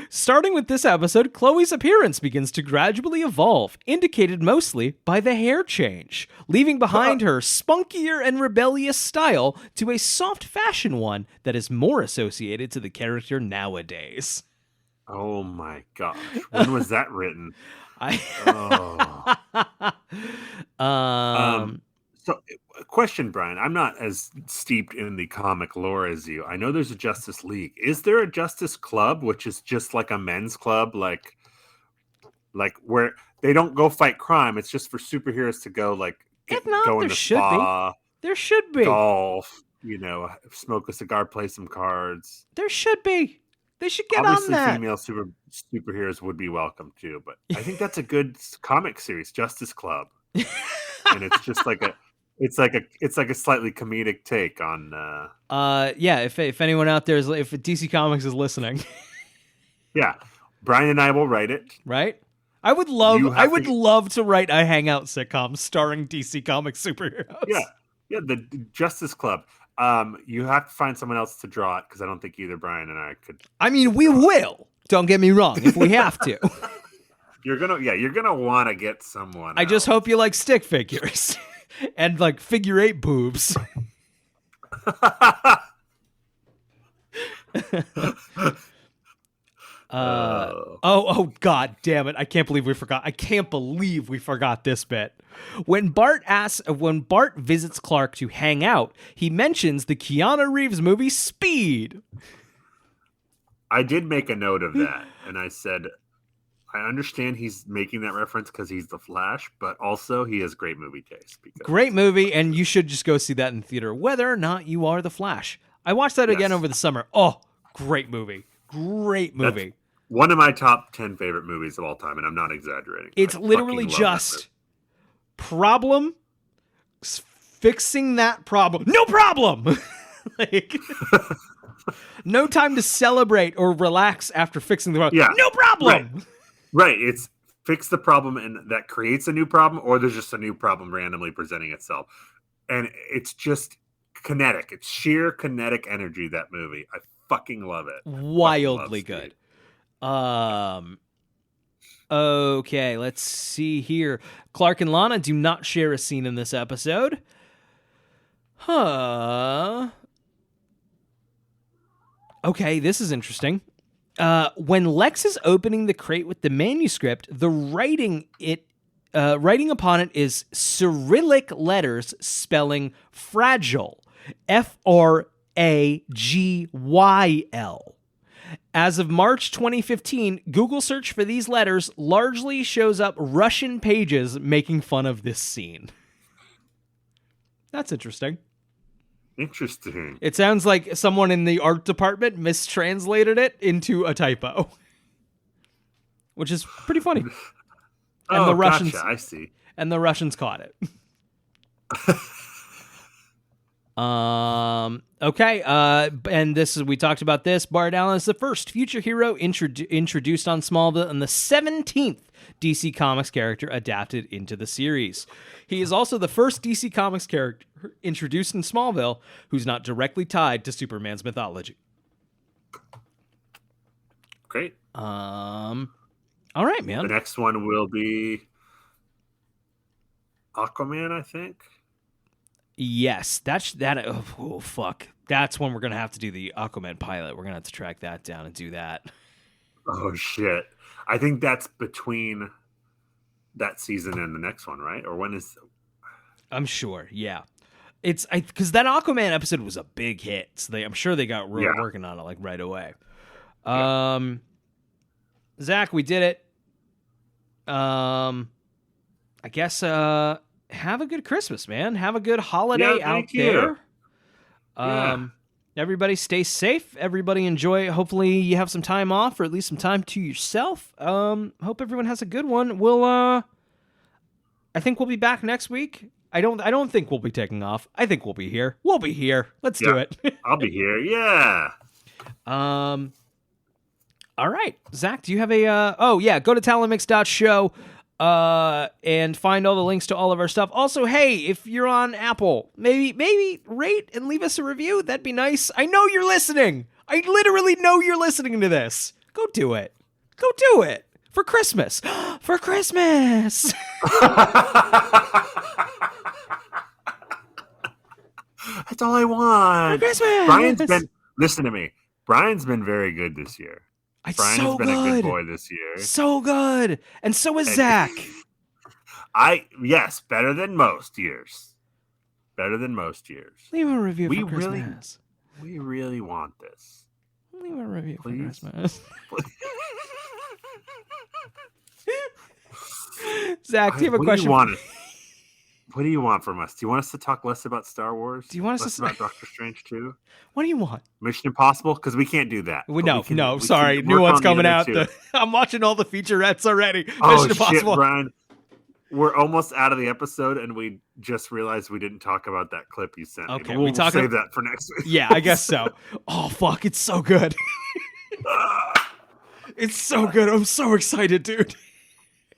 Starting with this episode, Chloe's appearance begins to gradually evolve, indicated mostly by the hair change, leaving behind her spunkier and rebellious style to a soft fashion one that is more associated to the character nowadays. Oh my gosh. When was that written? So, question, Brian. I'm not as steeped in the comic lore as you. I know there's a Justice League. Is there a Justice Club, which is just like a men's club, like where they don't go fight crime? It's just for superheroes to go, go in the spa. There should be golf. Smoke a cigar, play some cards. There should be. They should get Obviously, on that. female superheroes would be welcome too, but I think that's a good comic series, Justice Club, and it's just like a. It's like a slightly comedic take on. If anyone out there if DC Comics is listening, yeah, Brian and I will write it. Right? I would love to write a hangout sitcom starring DC Comics superheroes. Yeah, the Justice Club. You have to find someone else to draw it because I don't think either Brian and I could. I mean, we will. Don't get me wrong. If we have to, you're gonna want to get someone. I just hope you like stick figures. And figure 8 boobs. Oh, God damn it. I can't believe we forgot. I can't believe we forgot this bit. When Bart visits Clark to hang out, he mentions the Keanu Reeves movie Speed. I did make a note of that, and I said, I understand he's making that reference because he's the Flash, but also he has great movie taste. Great movie, and you should just go see that in theater, whether or not you are the Flash. I watched that again over the summer. Oh, great movie. Great movie. That's one of my top 10 favorite movies of all time, and I'm not exaggerating. It's literally just problem, fixing that problem. No problem! Like, no time to celebrate or relax after fixing the problem. Yeah. No problem! Right. It's fix the problem, and that creates a new problem, or there's just a new problem randomly presenting itself. And it's just kinetic. It's sheer kinetic energy, that movie. I fucking love it. Wildly good. Okay, let's see here. Clark and Lana do not share a scene in this episode. Okay, this is interesting. When Lex is opening the crate with the manuscript, the writing upon it is Cyrillic letters spelling fragile. F-R-A-G-Y-L. As of March 2015, Google search for these letters largely shows up Russian pages making fun of this scene. That's interesting. Interesting. It sounds like someone in the art department mistranslated it into a typo, which is pretty funny. And the Russians, gotcha. I see. And the Russians caught it. Okay. And we talked about this. Bart Allen is the first future hero introduced on Smallville and the 17th DC Comics character adapted into the series. He is also the first DC Comics character introduced in Smallville who's not directly tied to Superman's mythology. Great. All right, man. The next one will be Aquaman, I think. Yes, that. Oh, fuck. That's when we're going to have to do the Aquaman pilot. We're going to have to track that down and do that. Oh, shit. I think that's between that season and the next one, right? Or when is... I'm sure, yeah. It's because that Aquaman episode was a big hit. So I'm sure they got working on it like right away. Zach, we did it. I guess have a good Christmas, man. Have a good holiday out there. Everybody stay safe. Everybody enjoy. Hopefully you have some time off, or at least some time to yourself. Hope everyone has a good one. We'll I think we'll be back next week. I don't think we'll be taking off. I think we'll be here. We'll be here. Let's do it. I'll be here. Yeah. All right. Zach, do you have a go to talentmix.show and find all the links to all of our stuff. Also, hey, if you're on Apple, maybe rate and leave us a review. That'd be nice. I know you're listening. I literally know you're listening to this. Go do it. Go do it. For Christmas. For Christmas. That's all I want. For Christmas. Listen to me. Brian's been very good this year. Brian's been a good boy this year. So good. And so is Zach. Yes, better than most years. Better than most years. Leave a review for Christmas. We really want this. Leave a review Please. for Christmas. Zach, do you have a question? What do you want from us? Do you want us to talk less about Star Wars? Do you want us less about Doctor Strange 2? What do you want? Mission Impossible? Because we can't do that. No, sorry. New one's coming out. I'm watching all the featurettes already. Mission Impossible. Shit, Brian. We're almost out of the episode, and we just realized we didn't talk about that clip you sent me. Okay, we'll save that for next week. Yeah, I guess so. Oh, fuck. It's so good. It's so good. I'm so excited, dude.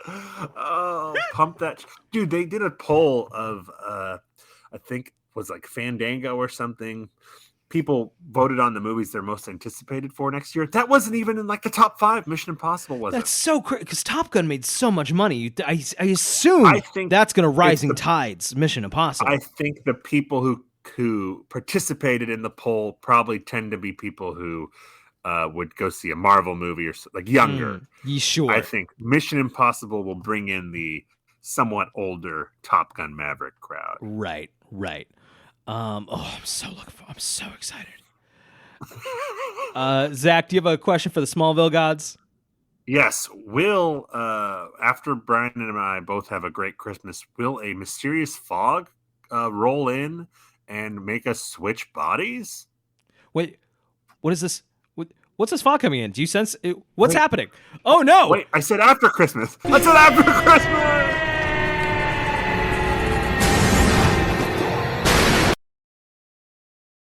Oh, pump that. Dude, they did a poll of, I think was like Fandango or something. People voted on the movies they're most anticipated for next year. That wasn't even in like the top 5. Mission Impossible wasn't. That's so crazy because Top Gun made so much money. I assume that's going to rising tides. Mission Impossible. I think the people who participated in the poll probably tend to be people who would go see a Marvel movie or like younger. Sure. I think Mission Impossible will bring in the somewhat older Top Gun Maverick crowd. Right. I'm so excited. Zach, do you have a question for the Smallville gods? Yes. Will, after Brian and I both have a great Christmas, will a mysterious fog roll in and make us switch bodies? Wait, what is this? What's this fog coming in? Do you sense it? What's happening? Oh no! Wait, I said after Christmas. I said after Christmas!